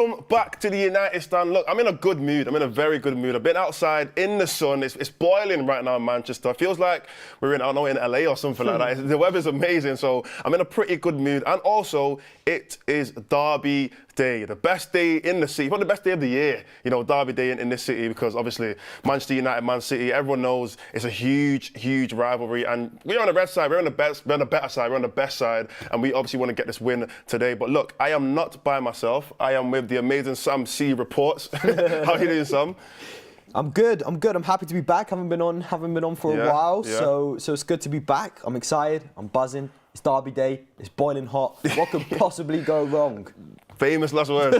Welcome back to the United stand. Look, I'm in a good mood. I'm in a very good mood. I've been outside in the sun. It's boiling right now in Manchester. It feels like we're in, I don't know, in LA or something like that. The weather's amazing, so I'm in a pretty good mood. And also, it is Derby Day, the best day in the city, probably the best day of the year, you know, Derby Day in this city, because obviously Manchester United, Man City, everyone knows it's a huge, huge rivalry. And we're on the red side, we're on the better side, we're on the best side, and we obviously want to get this win today. But look, I am not by myself. I am with the amazing Sam C reports. How are you doing, Sam? I'm good. I'm happy to be back. Haven't been on for a while, so it's good to be back. I'm excited. I'm buzzing. It's Derby Day. It's boiling hot. What could possibly go wrong? Famous last words.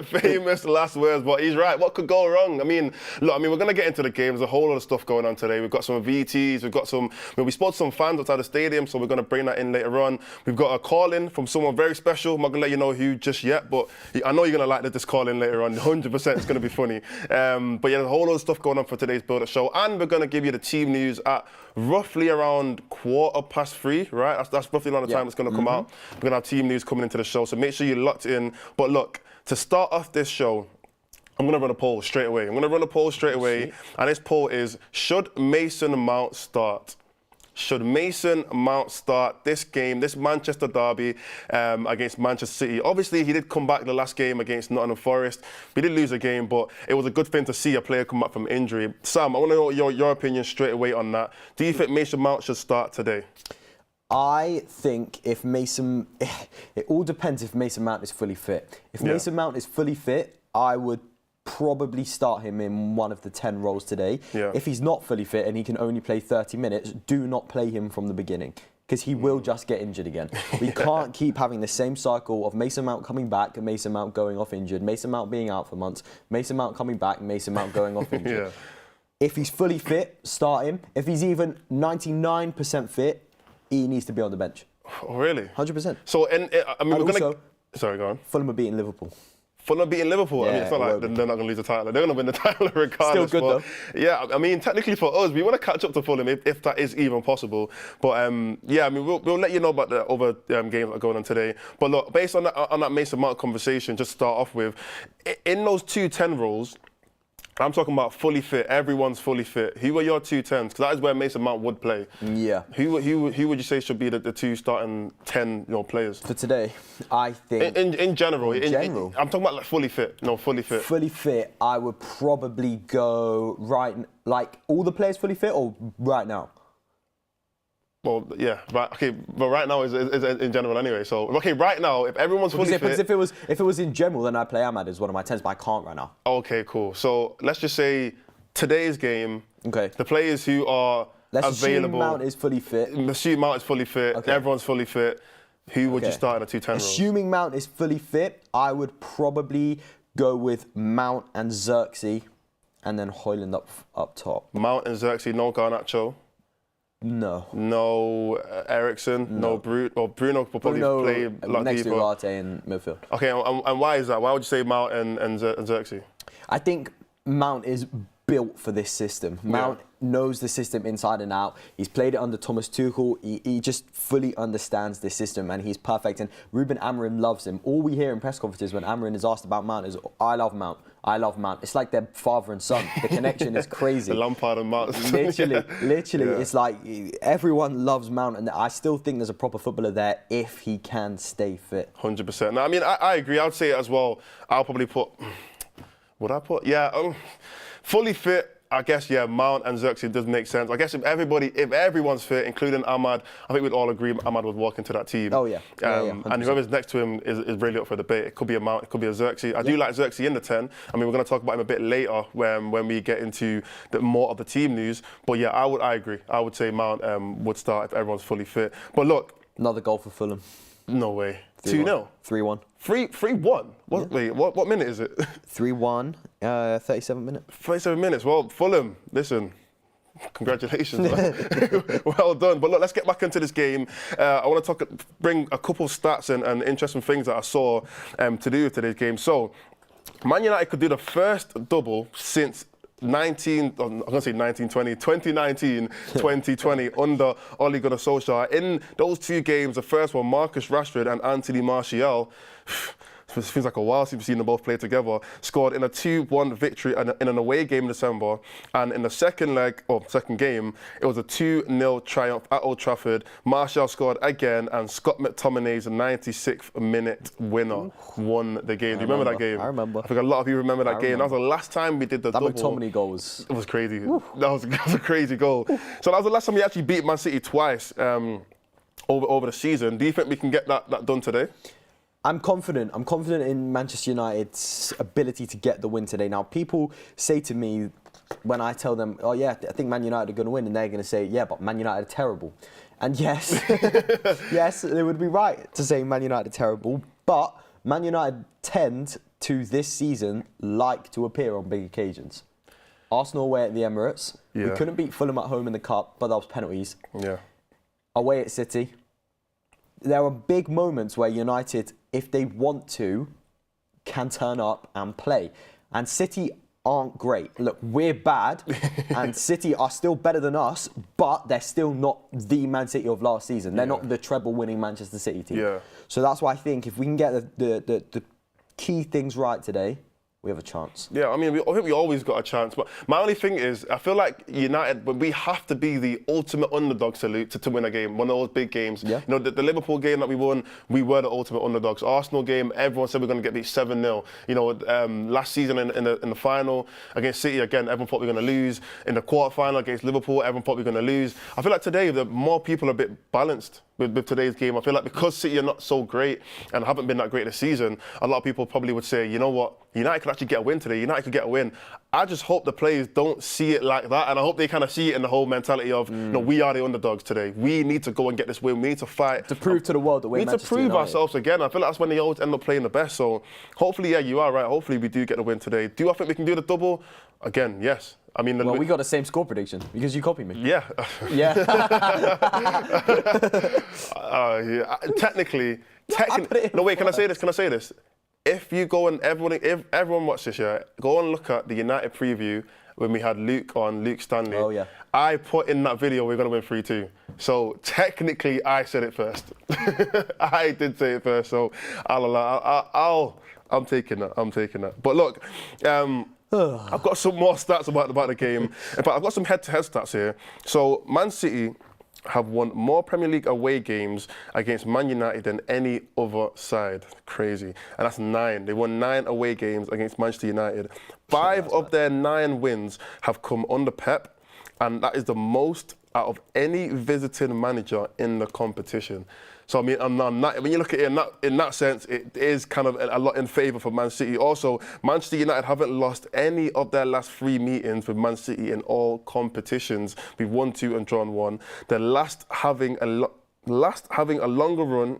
Famous last words, but he's right. What could go wrong? I mean, look, we're going to get into the game. There's a whole lot of stuff going on today. We've got some VTs, we've got some, we spotted some fans outside the stadium, so we're going to bring that in later on. We've got a call-in from someone very special. I'm not going to let you know who just yet, but I know you're going to like this call-in later on. 100% it's going to be funny. But yeah, there's a whole lot of stuff going on for today's build-up show, and we're going to give you the team news at roughly around 3:15, right? That's roughly around the time it's going to come out. We're going to have team news coming into the show, so make sure you're locked in. But look, to start off this show, I'm going to run a poll straight away. And this poll is, should Mason Mount start? Should Mason Mount start this game, this Manchester derby against Manchester City? Obviously, he did come back the last game against Nottingham Forest. We did lose a game, but it was a good thing to see a player come back from injury. Sam, I want to know your opinion straight away on that. Do you think Mason Mount should start today? I think it all depends if Mason Mount is fully fit. If Mason Mount is fully fit, I would probably start him in one of the 10 roles today. If he's not fully fit and he can only play 30 minutes, do not play him from the beginning, because he will just get injured again. We can't keep having the same cycle of Mason Mount coming back and Mason Mount going off injured, Mason Mount being out for months, Mason Mount coming back, Mason Mount going off injured. If he's fully fit, start him. If he's even 99% fit, he needs to be on the bench. Oh, really? 100%. So, we're going to... Sorry, go on. Fulham are beating Liverpool. Fulham beating Liverpool? Yeah, it's not like they're not going to lose the title. They're going to win the title regardless. Still good, though. Yeah, technically for us, we want to catch up to Fulham if that is even possible. But we'll let you know about the other games that are going on today. But look, based on that Mason Mount conversation, just to start off with, in those 2-10 roles, I'm talking about fully fit. Everyone's fully fit. Who are your 2-10s? Because that is where Mason Mount would play. Yeah. Who would you say should be the two starting 10 players? For today, I think... In general. I'm talking about like fully fit. No, fully fit. Fully fit, I would probably go like all the players fully fit or right now? Well, yeah, right. Okay, but right now is in general anyway. So, okay, right now, if everyone's fully fit... Because if it was in general, then I'd play Ahmad as one of my 10s, but I can't right now. Okay, cool. So, let's just say today's game, the players who are available... Assume Mount is fully fit. Assume Mount is fully fit. Okay. Everyone's fully fit. Who would you start in a 2-10 role? Assuming Mount is fully fit, I would probably go with Mount and Xerxes, and then Højlund up top. Mount and Xerxes, no Garnacho. No. No Ericsson, no Bruno. Well, Bruno will probably play next to Ugarte in midfield. Okay, and why is that? Why would you say Mount and Xerxes? I think Mount is built for this system. Mount knows the system inside and out. He's played it under Thomas Tuchel. He just fully understands this system, and he's perfect. And Ruben Amorim loves him. All we hear in press conferences when Amorim is asked about Mount is, I love Mount. I love Mount. It's like they're father and son. The connection is crazy. The Lampard and Mount. Literally. It's like everyone loves Mount, and I still think there's a proper footballer there if he can stay fit. 100%. No, I agree. I would say it as well. I'll probably put... Would I put? Yeah, fully fit. I guess, Mount and Xerxes does make sense. I guess if everyone's fit, including Ahmad, I think we'd all agree Ahmad would walk into that team. Oh, yeah. And whoever's next to him is really up for debate. It could be a Mount, it could be a Xerxes. I do like Xerxes in the 10. We're going to talk about him a bit later when we get into more of the team news. But yeah, I agree. I would say Mount would start if everyone's fully fit. But look. Another goal for Fulham. No way. 2-0? 3-1. 3-1? What? Wait, what minute is it? 3-1, 37 minutes. 37 minutes. Well, Fulham, listen, congratulations. Well done. But look, let's get back into this game. I want to bring a couple stats and interesting things that I saw to do with today's game. So, Man United could do the first double since 2019, 2020 under Ole Gunnar Solskjaer. In those two games, the first one, Marcus Rashford and Anthony Martial. it feels like a while since we've seen them both play together, scored in a 2-1 victory in an away game in December. And in the second game, it was a 2-0 triumph at Old Trafford. Martial scored again, and Scott McTominay's 96th minute winner won the game. Do you remember that game? I remember. I think a lot of you remember that game. That was the last time we did the double. That McTominay goal was... It was crazy. That was a crazy goal. So that was the last time we actually beat Man City twice over the season. Do you think we can get that done today? I'm confident. I'm confident in Manchester United's ability to get the win today. Now, people say to me when I tell them, oh yeah, I think Man United are going to win, and they're going to say, yeah, but Man United are terrible. And yes, yes, they would be right to say Man United are terrible, but Man United tend to this season like to appear on big occasions. Arsenal away at the Emirates. Yeah. We couldn't beat Fulham at home in the Cup, but that was penalties. Yeah. Away at City. There are big moments where United, if they want to, can turn up and play. And City aren't great. Look, we're bad, and City are still better than us, but they're still not the Man City of last season. They're not the treble-winning Manchester City team. Yeah. So that's why I think if we can get the key things right today, we have a chance. Yeah, I mean, I think we always got a chance. But my only thing is, I feel like United, we have to be the ultimate underdog salute to win a game, one of those big games. Yeah. You know, the Liverpool game that we won, we were the ultimate underdogs. Arsenal game, everyone said we're going to get beat 7-0. You know, last season in the final against City, again, everyone thought we were going to lose. In the quarterfinal against Liverpool, everyone thought we were going to lose. I feel like today, the more people are a bit balanced with today's game. I feel like because City are not so great and haven't been that great this season, a lot of people probably would say, you know what, United could actually get a win today. United could get a win. I just hope the players don't see it like that, and I hope they kind of see it in the whole mentality of, no, we are the underdogs today. We need to go and get this win. We need to fight. To prove to the world that we're Manchester Manchester United. We need to prove ourselves again. I feel like that's when they always end up playing the best. So hopefully, yeah, you are right. Hopefully we do get the win today. Do I think we can do the double? Again, yes. I mean, well, we got the same score prediction because you copied me. Yeah. Yeah. Yeah. Technically. No, wait. Can I say this? If you go and if everyone watches this, yeah, go and look at the United preview when we had Luke Stanley. Oh yeah. I put in that video we're gonna win 3-2. So technically, I said it first. I did say it first. So I'm taking that. But look. I've got some more stats about the game. In fact, I've got some head-to-head stats here. So, Man City have won more Premier League away games against Man United than any other side. Crazy. And that's 9. They won 9 away games against Manchester United. 5 of their 9 wins have come under Pep, and that is the most out of any visiting manager in the competition. So, I mean, when you look at it in that sense, it is kind of a lot in favour for Man City. Also, Manchester United haven't lost any of their last 3 meetings with Man City in all competitions. We've won 2 and drawn 1. They're last having a longer run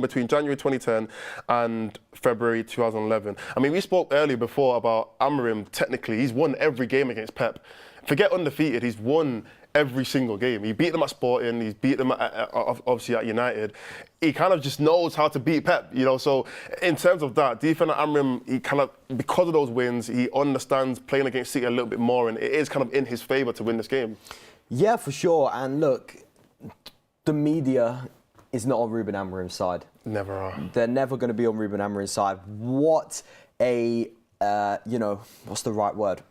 between January 2010 and February 2011. I mean, we spoke earlier before about Amorim. Technically, he's won every game against Pep. Forget undefeated, he's won every single game. He beat them at Sporting, he's beat them obviously at United. He kind of just knows how to beat Pep, you know. So in terms of that, do you think that Amorim, he kind of, because of those wins, he understands playing against City a little bit more, and it is kind of in his favour to win this game? Yeah, for sure. And look, the media is not on Ruben Amorim's side. Never are. They're never going to be on Ruben Amorim's side. What a, what's the right word?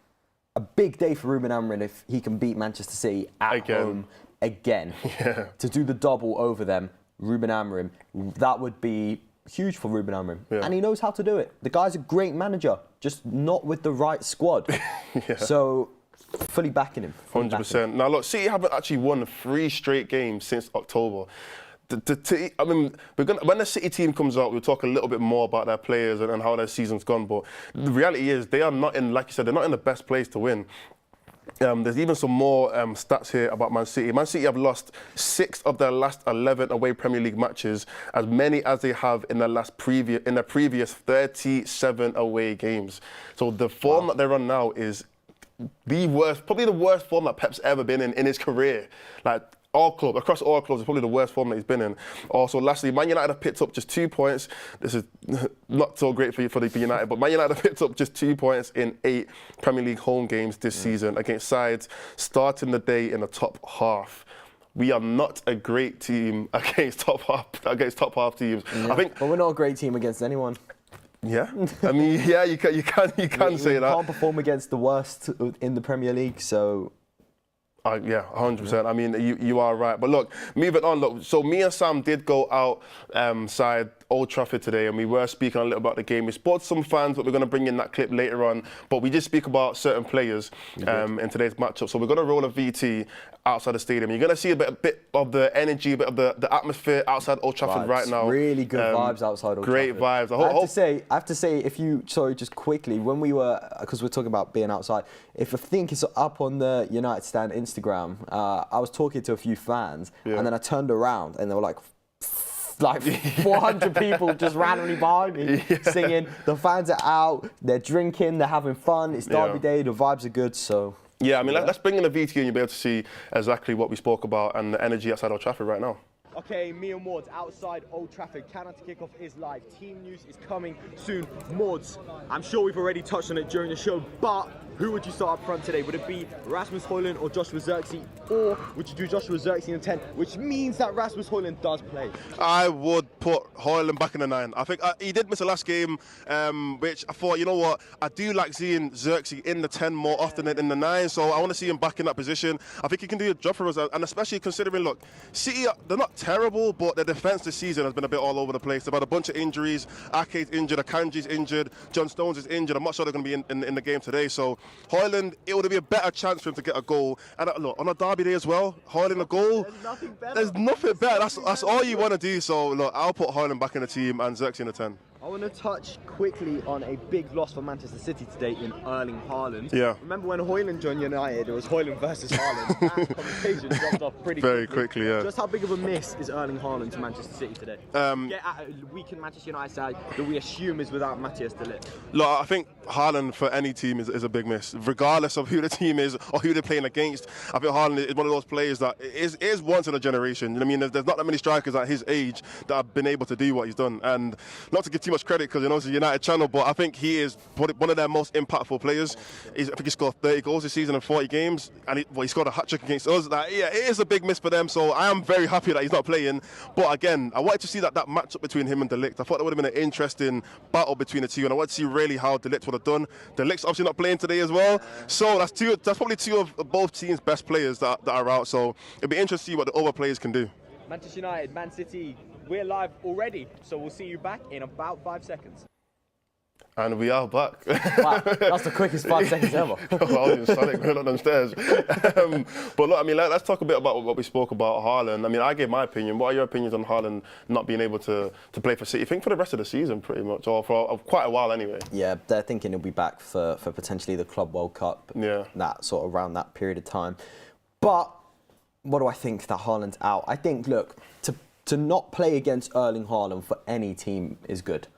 A big day for Ruben Amorim if he can beat Manchester City at home again. Yeah. To do the double over them, Ruben Amorim, that would be huge for Ruben Amorim. Yeah. And he knows how to do it. The guy's a great manager, just not with the right squad. Yeah. So, fully backing him. 100%. Now, look, City haven't actually won 3 straight games since October. I mean, when the City team comes out, we'll talk a little bit more about their players and how their season's gone. But the reality is, they are not in, like you said, they're not in the best place to win. There's even some more stats here about Man City. Man City have lost 6 of their last 11 away Premier League matches, as many as they have in their previous 37 away games. So the form that they're on now is the worst, probably the worst form that Pep's ever been in his career. Like, across all clubs, it's probably the worst form that he's been in. Also, lastly, Man United have picked up just 2 points. This is not so great for United, but Man United have picked up just 2 points in 8 Premier League home games this season against sides starting the day in the top half. we are not a great team against top half teams. Yeah. I think, but we're not a great team against anyone. yeah. I mean, yeah, you can say that. We can't perform against the worst in the Premier League, so. Yeah, 100%. I mean, you are right. But look, moving on. Look, so me and Sam did go outside Old Trafford today, and we were speaking a little about the game. We spoke to some fans, but we're going to bring in that clip later on. But we did speak about certain players in today's matchup. So we're going to roll a VT outside the stadium. You're going to see a bit of the energy, a bit of the atmosphere outside Old Trafford right now. Really good vibes outside Old Trafford. Great vibes. I have to say, if you, sorry, just quickly, when we were, because we're talking about being outside, if I think it's up on the United Stand Instagram, I was talking to a few fans, and then I turned around and they were like 400 people just randomly behind me singing. The fans are out, they're drinking, they're having fun. It's Derby Day, the vibes are good, so. Yeah, I mean, let's bring in the VT and you'll be able to see exactly what we spoke about and the energy outside Old Trafford right now. Okay, me and Mordzs outside Old Trafford. Countdown to kickoff is live. Team news is coming soon. Mordzs, I'm sure we've already touched on it during the show, but who would you start up front today? Would it be Rasmus Højlund or Joshua Zirkzee? Or would you do Joshua Zirkzee in 10, which means that Rasmus Højlund does play? I would put Højlund back in the 9. I think he did miss the last game, which I thought, you know what, I do like seeing Zirkzee in the 10 more often than in the 9, so I want to see him back in that position. I think he can do a job for us, and especially considering, look, City, they're not terrible, but their defence this season has been a bit all over the place. They've had a bunch of injuries. Ake's injured, Akanji's injured, John Stones is injured. I'm not sure they're going to be in the game today, so Højlund, it would be a better chance for him to get a goal. And look, on a derby day as well, Højlund a goal. There's nothing better. There's nothing better. That's all you want to do. So look, I'll put Højlund back in the team and Zirkzee in the 10. I want to touch quickly on a big loss for Manchester City today in Erling Haaland. Yeah. Remember when Højlund joined United, it was Højlund versus Haaland. That conversation dropped off pretty quickly, yeah. Just how big of a miss is Erling Haaland to Manchester City today? At a weakened Manchester United side that we assume is without Matthias de Ligt. Look, I think Haaland for any team is a big miss, regardless of who the team is or who they're playing against. I think Haaland is one of those players that is once in a generation. You know what I mean? There's not that many strikers at his age that have been able to do what he's done. And not to give too much credit, because you know it's a United channel, but I think he is one of their most impactful players. I think he scored 30 goals this season in 40 games, and he scored a hat-trick against us. Yeah, it is a big miss for them, so I am very happy that he's not playing. But again, I wanted to see that match-up between him and de Ligt. I thought that would have been an interesting battle between the two, and I wanted to see really how de Ligt would have done. De Ligt's obviously not playing today as well, so that's probably two of both teams' best players that are out, so it'll be interesting to see what the other players can do. Manchester United, Man City, we're live already, so we'll see you back in about 5 seconds. And we are back. Wow, that's the quickest 5 seconds ever. I was in Sonic running up them stairs. But look, I mean, let's talk a bit about what we spoke about Haaland. I mean, I gave my opinion. What are your opinions on Haaland not being able to play for City? I think for the rest of the season, pretty much, or for quite a while anyway. Yeah, they're thinking he'll be back for potentially the Club World Cup. Yeah. That sort of around that period of time. But what do I think that Haaland's out? I think, look, to not play against Erling Haaland for any team is good.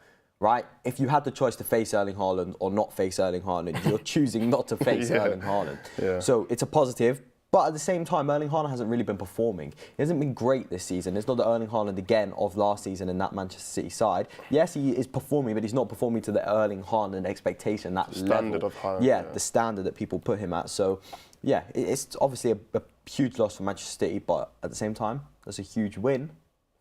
Right? If you had the choice to face Erling Haaland or not face Erling Haaland, you're choosing not to face Erling Haaland. Yeah. So it's a positive. But at the same time, Erling Haaland hasn't really been performing. He hasn't been great this season. It's not the Erling Haaland again of last season in that Manchester City side. Yes, he is performing, but he's not performing to the Erling Haaland expectation, that standard level. of Haaland. Yeah, the standard that people put him at. So, yeah, it's obviously a huge loss for Manchester City, but at the same time, that's a huge win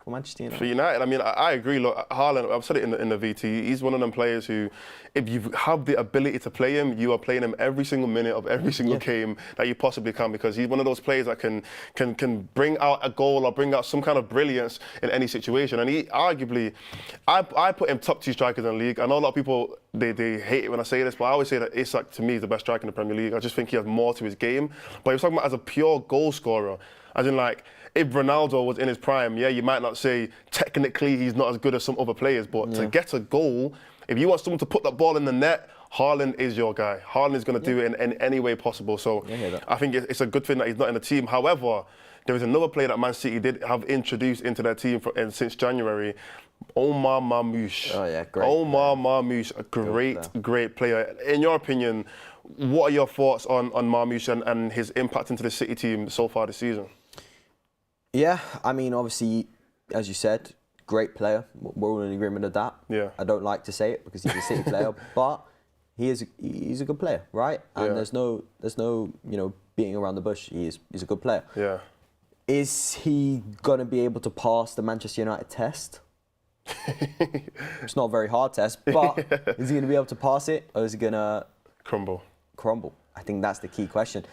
for Manchester United. For United, I mean, I agree. Look, Haaland, I've said it in the VT, he's one of them players who, if you have the ability to play him, you are playing him every single minute of every single game that you possibly can, because he's one of those players that can bring out a goal or bring out some kind of brilliance in any situation. And he arguably, I put him top 2 strikers in the league. I know a lot of people, they hate it when I say this, but I always say that Isak, to me, is the best striker in the Premier League. I just think he has more to his game. But he was talking about as a pure goal scorer, as in like, if Ronaldo was in his prime, yeah, you might not say technically he's not as good as some other players, but to get a goal, if you want someone to put that ball in the net, Haaland is your guy. Haaland is going to do it in any way possible. So I think it's a good thing that he's not in the team. However, there is another player that Man City did have introduced into their team since January, Omar Marmoush. Oh yeah, great. Omar Marmoush, a great player. In your opinion, what are your thoughts on Marmoush and his impact into the City team so far this season? Yeah, I mean, obviously, as you said, great player. We're all in agreement with that. Yeah. I don't like to say it because he's a City player, but he's a good player, right? And there's no beating around the bush. He's a good player. Yeah. Is he going to be able to pass the Manchester United test? It's not a very hard test, but is he going to be able to pass it, or is he going to crumble? I think that's the key question.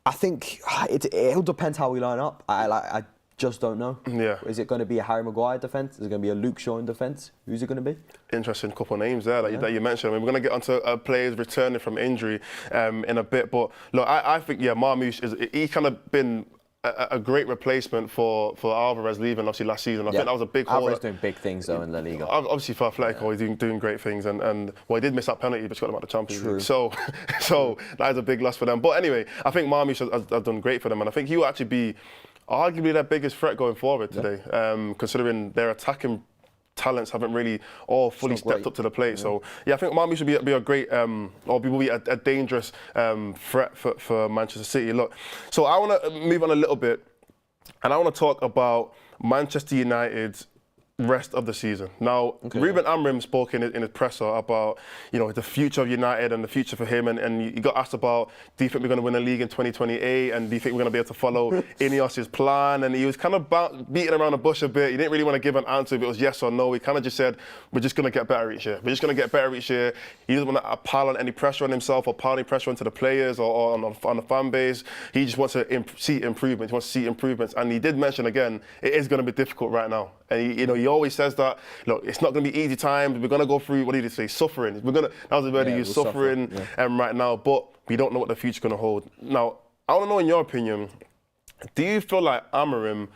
I think it'll depend how we line up. I just don't know. Yeah. Is it going to be a Harry Maguire defence? Is it going to be a Luke Shaw in defence? Who's it going to be? Interesting couple of names there that you mentioned. I mean, we're going to get onto players returning from injury in a bit. But look, I think, Marmoush, he's kind of been a great replacement for Alvarez leaving, obviously, last season. I think that was a big hole. Alvarez doing big things, though, in La Liga. Obviously, for Atletico, he's doing great things. And he did miss that penalty, but he got them out of the Champions League. So that is a big loss for them. But anyway, I think Marmoush has done great for them. And I think he will actually be arguably their biggest threat going forward today, considering their attacking talents haven't really all fully stepped up to the plate. So I think Marmoush should be a great, will be a dangerous threat for Manchester City. Look, so I want to move on a little bit, and I want to talk about Manchester United's rest of the season. Now, Ruben Amorim spoke in his presser about, the future of United and the future for him, and he got asked about, do you think we're going to win a league in 2028, and do you think we're going to be able to follow Ineos's plan? And he was kind of beating around the bush a bit. He didn't really want to give an answer if it was yes or no. He kind of just said, we're just going to get better each year. We're just going to get better each year. He doesn't want to pile on any pressure on himself or pile any pressure onto the players or on the fan base. He just wants to see improvements. He wants to see improvements. And he did mention again, it is going to be difficult right now. And he always says that, look, it's not going to be easy times. We're going to go through, what did he say, suffering. That was the word he used, suffering right now. But we don't know what the future's going to hold. Now, I want to know, in your opinion, do you feel like Amorim,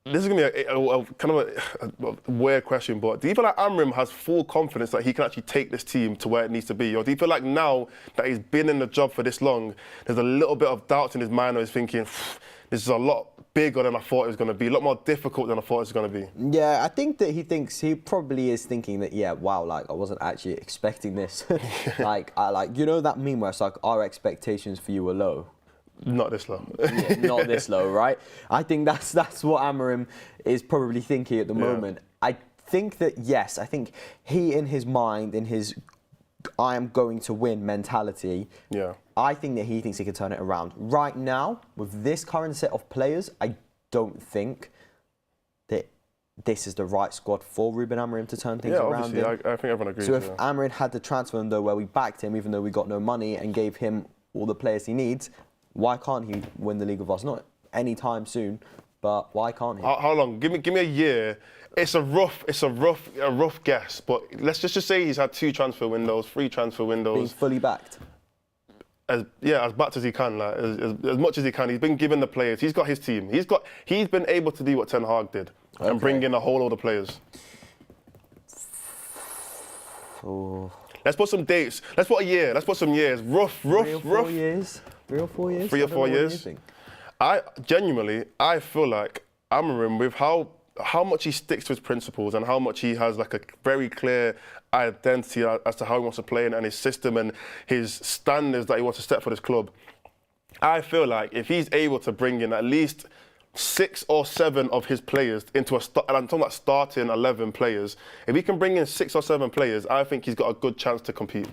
this is going to be a kind of a weird question, but do you feel like Amorim has full confidence that he can actually take this team to where it needs to be? Or do you feel like now that he's been in the job for this long, there's a little bit of doubts in his mind where he's thinking, this is a lot bigger than I thought it was going to be, a lot more difficult than I thought it was going to be? Yeah, I think that he probably is thinking that, wow, I wasn't actually expecting this. That meme where it's like, our expectations for you were low. Not this low. Not this low, right? I think that's what Amorim is probably thinking at the moment. I think that, I think he, in his mind, in his I am going to win mentality, I think that he thinks he can turn it around. Right now, with this current set of players, I don't think that this is the right squad for Ruben Amorim to turn things around. Yeah, obviously, I think everyone agrees. So if Amorim had the transfer window where we backed him, even though we got no money, and gave him all the players he needs, why can't he win the league with us? Not anytime soon, but why can't he? How long? Give me a year. It's a rough guess, but let's just say he's had 2 transfer windows, 3 transfer windows. Being fully backed. As backed as he can, as much as he can. He's been given the players. He's got his team. He's been able to do what Ten Hag did and bring in a whole load of players. Oh. Let's put some dates. Let's put a year. Let's put some years. Rough. 3 or 4 years. 3 or 4 years. 3 or 4 years. I feel like Amorim, with how much he sticks to his principles and how much he has like a very clear identity as to how he wants to play and his system and his standards that he wants to set for this club. I feel like if he's able to bring in at least 6 or 7 of his players into and I'm talking about starting 11 players, if he can bring in 6 or 7 players, I think he's got a good chance to compete.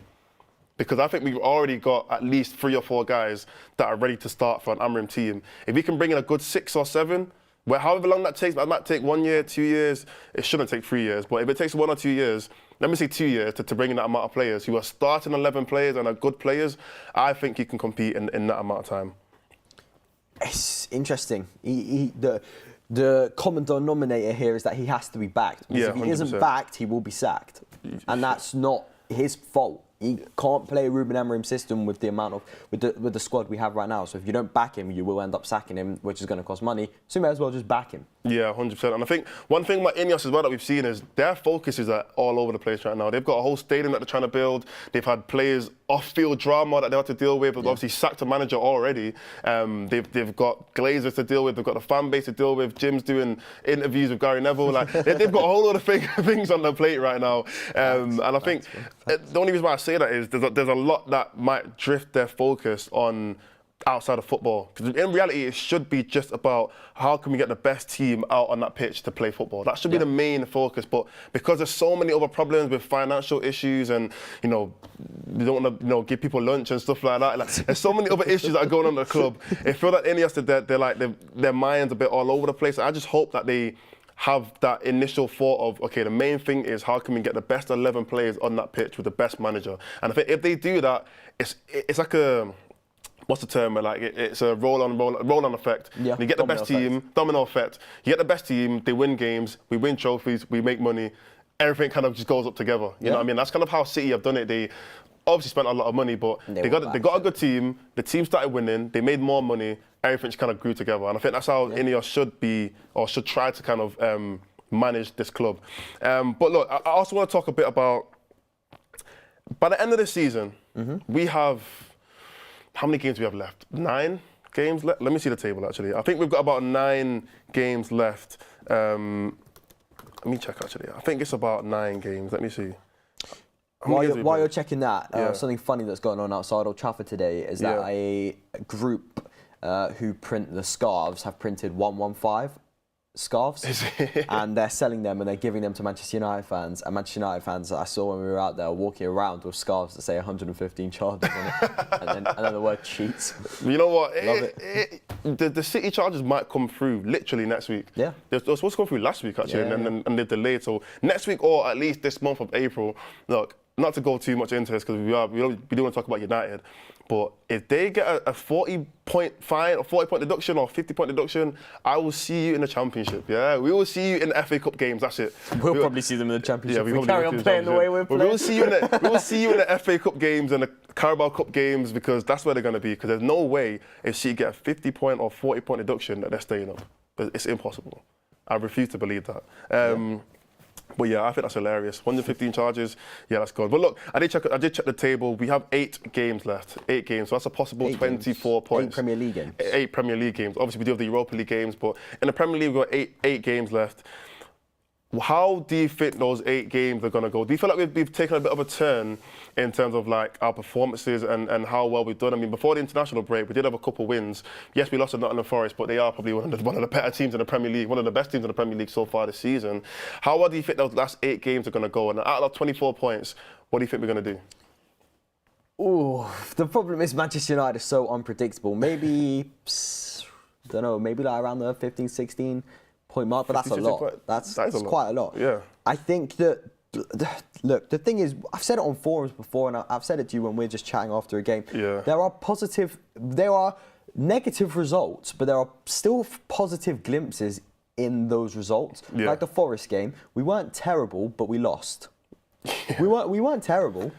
Because I think we've already got at least 3 or 4 guys that are ready to start for an Amorim team. If he can bring in a good 6 or 7, however long that takes, that might take 1 year, 2 years, it shouldn't take 3 years, but if it takes 1 or 2 years, let me say 2 years to bring in that amount of players who are starting 11 players and are good players, I think he can compete in that amount of time. It's interesting. The common denominator here is that he has to be backed. Because if he 100%. isn't backed, he will be sacked. And that's not his fault. He can't play a Ruben Amorim system with the squad we have right now. So if you don't back him, you will end up sacking him, which is going to cost money. So you may as well just back him. Yeah, 100%. And I think one thing about Ineos as well that we've seen is their focus is all over the place right now. They've got a whole stadium that they're trying to build. They've had players off-field drama that they have to deal with. They've obviously sacked a manager already. They've got Glazers to deal with. They've got the fan base to deal with. Jim's doing interviews with Gary Neville. They've got a whole lot of things on their plate right now. And I think the only reason why I say that is there's a lot that might drift their focus on outside of football. Because in reality, it should be just about how can we get the best team out on that pitch to play football. That should be the main focus. But because there's so many other problems with financial issues and, you know, you don't want to, you know, give people lunch and stuff like that. Like, there's so many other issues that are going on at the club. It feels like Ineos, they're like, their minds a bit all over the place. I just hope that they have that initial thought of, okay, the main thing is how can we get the best 11 players on that pitch with the best manager. And if they do that, it's like a, what's the term? Like it's a roll-on effect. Yeah, you get the best team, domino effect. You get the best team, they win games, we win trophies, we make money. Everything kind of just goes up together. You know what I mean? That's kind of how City have done it. They obviously spent a lot of money, but they got a good team. The team started winning. They made more money. Everything just kind of grew together. And I think that's how Ineos should be, or should try to kind of manage this club. But look, I also want to talk a bit about, by the end of the season, we have, how many games do we have left? 9 games left? Let me see the table, actually. I think we've got about 9 games left. Let me check, actually. I think it's about 9 games. Let me see. While you're checking that, something funny that's going on outside Old Trafford today is that a group who print the scarves have printed 115 scarves, and they're selling them and they're giving them to Manchester United fans. And Manchester United fans, I saw when we were out there walking around with scarves that say 115 charges on it, and then the word cheats. You know what? Love The City charges might come through literally next week. Yeah. They were supposed to come through last week, actually, and they're delayed. So next week, or at least this month of April, look, not to go too much into this because we do want to talk about United, but if they get a 40-point fine or 40-point deduction or 50-point deduction, I will see you in the Championship. Yeah, we will see you in the FA Cup games. That's it. We'll probably see them in the Championship. Yeah, we carry on playing the way we're playing. We will see you in the FA Cup games and the Carabao Cup games, because that's where they're going to be. Because there's no way if she get a 50-point or 40-point deduction that they're staying up. It's impossible. I refuse to believe that. But yeah, I think that's hilarious. 115 charges, yeah, that's good. But look, I did check the table. We have 8 games left. 8 games, so that's a possible 24 points. 8 Premier League games. 8 Premier League games. Obviously, we do have the Europa League games, but in the Premier League, we've got 8 games left. How do you think those 8 games are going to go? Do you feel like we've taken a bit of a turn in terms of like our performances and how well we've done? I mean, before the international break, we did have a couple wins. Yes, we lost to Nottingham Forest, but they are probably one of the better teams in the Premier League, one of the best teams in the Premier League so far this season. How well do you think those last 8 games are going to go? And out of 24 points, what do you think we're going to do? Ooh, the problem is Manchester United is so unpredictable. Maybe, don't know, maybe like around the 15, 16 point mark, but that's a lot. That's quite a lot. Yeah. I think that, look, the thing is, I've said it on forums before, and I've said it to you when we're just chatting after a game. Yeah. There are negative results, but there are still positive glimpses in those results. Yeah. Like the Forest game, we weren't terrible, but we lost. We weren't terrible.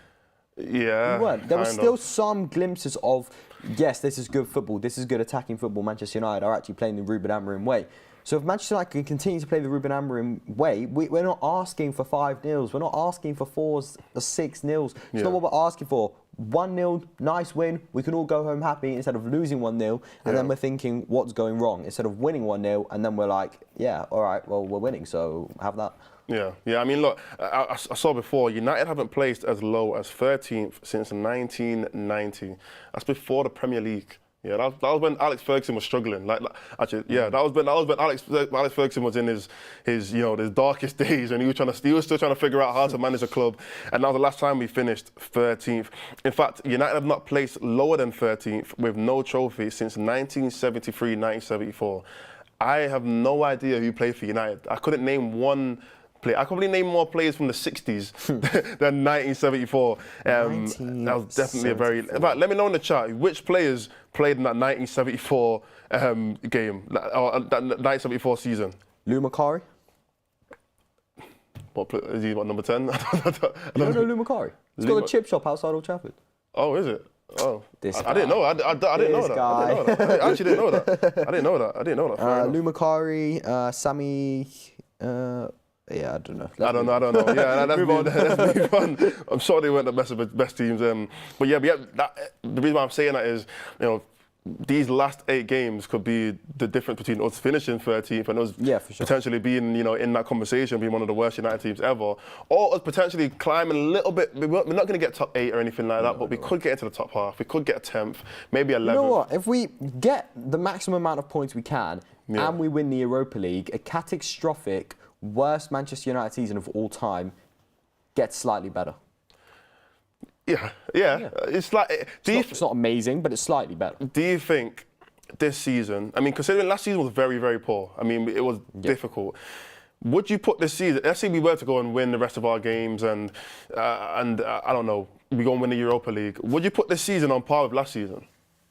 Yeah. We weren't. There were still some glimpses of, yes, this is good football, this is good attacking football. Manchester United are actually playing the Ruben Amorim way. So if Manchester United can continue to play the Ruben Amorim way, we're not asking for 5-0s. We're not asking for 4s or 6-0s. It's not what we're asking for. 1-0, nice win. We can all go home happy instead of losing 1-0. And then we're thinking, what's going wrong? Instead of winning 1-0, and then we're like, yeah, all right, well, we're winning, so have that. Yeah. I mean, look, I saw before, United haven't placed as low as 13th since 1990. That's before the Premier League. Yeah, that was when Alex Ferguson was struggling. That was when Alex Ferguson was in his his darkest days, and he was still trying to figure out how to manage a club. And that was the last time we finished 13th. In fact, United have not placed lower than 13th with no trophy since 1973-1974. I have no idea who played for United. I couldn't name one. I could probably name more players from the 60s than 1974. That was definitely a very... In fact, let me know in the chat, which players played in that 1974 game, or that 1974 season? Lou Macari? Is he number 10? You don't know Lou Macari? He's got a chip shop outside Old Trafford. Oh, is it? Oh, I didn't know. I didn't know that. I actually didn't know that. I didn't know that. Lou Macari, Sammy... yeah, I don't know. I don't know. Yeah, let's move on. I'm sure they weren't the best teams. But yeah, the reason why I'm saying that is, these last 8 games could be the difference between us finishing 13th and us for sure. potentially being, in that conversation, being one of the worst United teams ever, or us potentially climbing a little bit. We're not going to get top 8 or anything like that, but we could get into the top half. We could get a 10th, maybe 11th. You know what? If we get the maximum amount of points we can and we win the Europa League, a catastrophic worst Manchester United season of all time gets slightly better. Yeah. It's like, It's not amazing, but it's slightly better. do you think this season, I mean, considering last season was very, very poor, I mean, it was difficult. Would you put this season, let's say we were to go and win the rest of our games and I don't know, we go and win the Europa League, would you put this season on par with last season?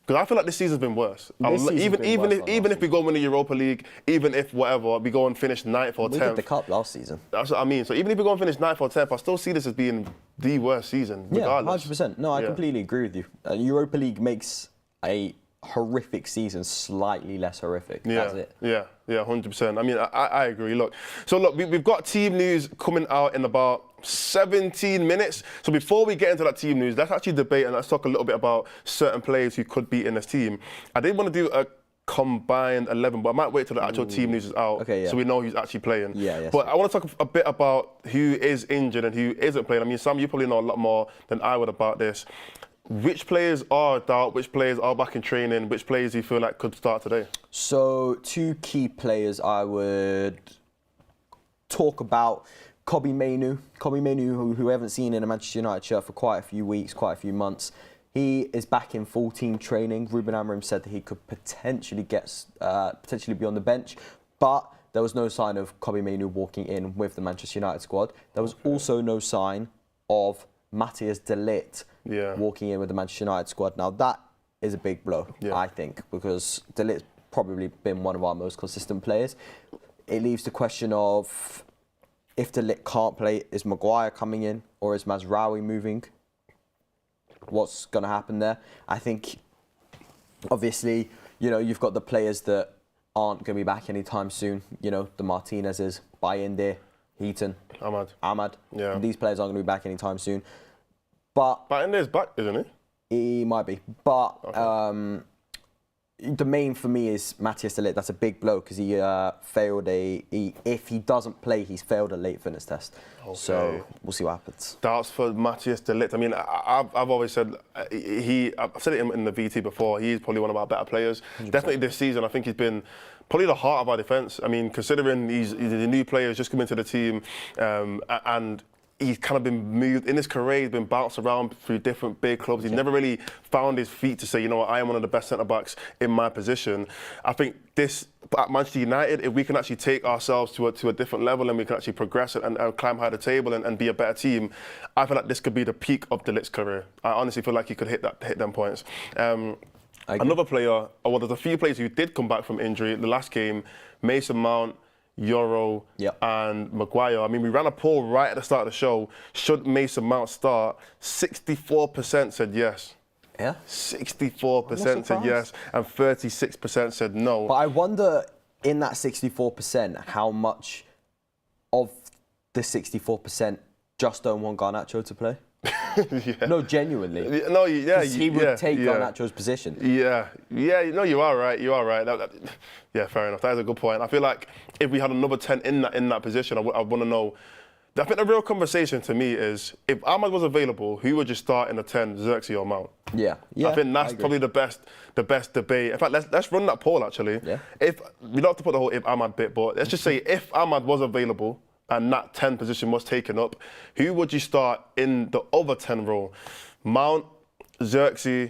Because I feel like this season's been worse. Even if we go and win the Europa League, even if whatever, we go and finish 9th or 10th. We did the cup last season. That's what I mean. So even if we go and finish 9th or 10th, I still see this as being the worst season, regardless. Yeah, 100%. No, I completely agree with you. Europa League makes a horrific season slightly less horrific. That's it. Yeah, 100%. I mean, I agree. Look, we've got team news coming out in about 17 minutes. So before we get into that team news, let's actually debate and let's talk a little bit about certain players who could be in this team. I did want to do a combined 11, but I might wait till the actual team news is out so we know who's actually playing. But I want to talk a bit about who is injured and who isn't playing. I mean, Sam, you probably know a lot more than I would about this. Which players are out? Which players are back in training? Which players do you feel like could start today? So 2 key players I would talk about. Kobbie Mainoo, who we haven't seen in a Manchester United shirt for quite a few weeks, quite a few months. He is back in full team training. Ruben Amorim said that he could potentially be on the bench, but there was no sign of Kobbie Mainoo walking in with the Manchester United squad. There was also no sign of Matthias de Ligt walking in with the Manchester United squad. Now that is a big blow, I think, because de Ligt's probably been one of our most consistent players. It leaves the question of, if de Ligt can't play, is Maguire coming in or is Mazraoui moving? What's going to happen there? I think, obviously, you've got the players that aren't going to be back anytime soon. The Martinezes, Bayinde, Heaton, Ahmad. Yeah. These players aren't going to be back anytime soon. But Bayinde's back, isn't he? He might be. But the main for me is Matthias de Ligt. That's a big blow because he failed if he doesn't play, he's failed a late fitness test. Okay. So we'll see what happens. Doubts for Matthias de Ligt. I mean, I've always said, I've said it in the VT before, he's probably one of our better players. 100%. Definitely this season, I think he's been probably the heart of our defence. I mean, considering he's a new player, he's just come into the team, and he's kind of been moved in his career. He's been bounced around through different big clubs. He's never really found his feet to say, you know what, I am one of the best centre backs in my position. I think this at Manchester United, if we can actually take ourselves to a different level and we can actually progress and climb higher the table and be a better team, I feel like this could be the peak of de Ligt's career. I honestly feel like he could hit them points. Another player, there's a few players who did come back from injury. The last game, Mason Mount, Euro and Maguire. I mean, we ran a poll right at the start of the show. Should Mason Mount start? 64% said yes. Yeah? 64% said yes, and 36% said no. But I wonder, in that 64%, how much of the 64% just don't want Garnacho to play? No, genuinely. No, he would take Garnacho's position. No, you are right. Yeah, fair enough. That is a good point. I feel like if we had another 10 in that position, I want to know. I think the real conversation to me is, if Ahmad was available, who would you start in the 10, Xerxes or Mount? Yeah. I think that's probably the best debate. In fact, let's run that poll actually. Yeah. If we don't have to put the whole if Ahmad bit, but let's just say if Ahmad was available and that 10 position was taken up, who would you start in the other 10 role? Mount, Xerxes.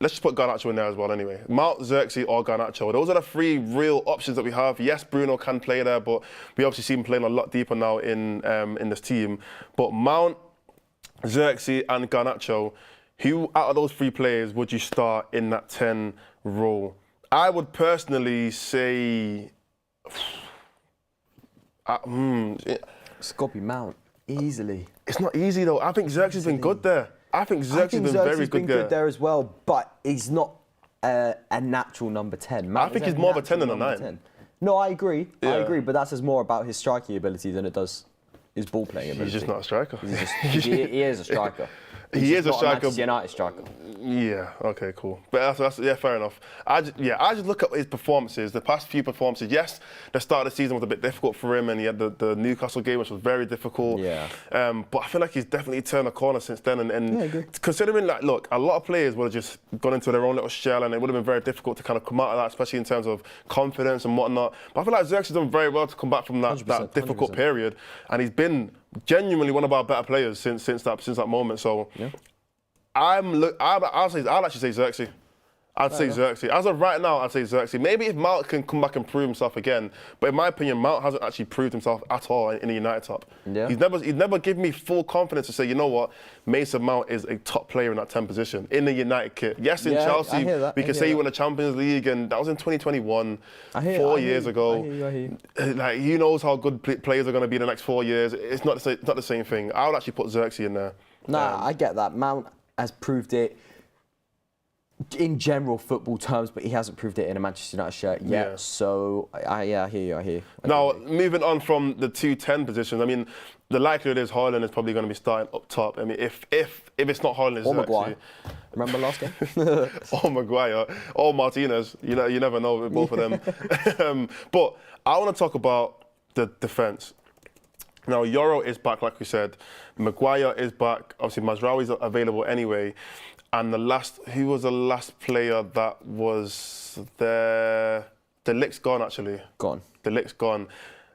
Let's just put Garnacho in there as well anyway. Mount, Xerxes or Garnacho. Those are the 3 real options that we have. Yes, Bruno can play there, but we obviously see him playing a lot deeper now in this team. But Mount, Xerxes and Garnacho, who out of those 3 players would you start in that 10 role? I would personally say... It's got to be Mount, easily. It's not easy though. I think Xerxes has been good there. I think Xerxes has been very good there as well, but he's not a natural number 10. I think he's more of a 10 than a 9. 10. No, I agree, but that says more about his striking ability than it does his ball playing ability. He's just not a striker. He is a striker. He is a not striker. Manchester United striker. Yeah, okay, cool. But that's yeah, fair enough. I just look at his performances, the past few performances. Yes, the start of the season was a bit difficult for him, and he had the Newcastle game, which was very difficult. Yeah. But I feel like he's definitely turned a corner since then. And I agree. considering, like, look, a lot of players would have just gone into their own little shell, and it would have been very difficult to kind of come out of that, especially in terms of confidence and whatnot. But I feel like Xerxes has done very well to come back from that 100%, difficult 100%. period, and he's been genuinely one of our better players since that moment. So. Yeah. I'd actually say Xerxes. I'd say Xerxes. As of right now, I'd say Xerxes. Maybe if Mount can come back and prove himself again, but in my opinion, Mount hasn't actually proved himself at all in the United top. Yeah. He's never given me full confidence to say, you know what, Mason Mount is a top player in that 10 position in the United kit. Yes, in Yeah, Chelsea, I hear that, we I can hear say he that. won the Champions League, and that was in 2021, I hear 4 you, years ago. I hear you. Like, he knows how good players are going to be in the next 4 years. It's not the same thing. I would actually put Xerxes in there. Nah, I get that. Mount has proved it in general football terms, but he hasn't proved it in a Manchester United shirt yet. Yeah. So, I hear you. I hear you. Now, moving on from the 2-10 positions, I mean, the likelihood is Haaland is probably going to be starting up top. I mean, if it's not Haaland, it's Or Xerxes. Maguire. Remember last game? Or Maguire, or Martinez. You never know with both of them. But I want to talk about the defence. Now, Euro is back, like we said. Maguire is back. Obviously, Mazraoui is available anyway. And who was the last player that was there? De Ligt's gone, actually. Gone. De Ligt's gone.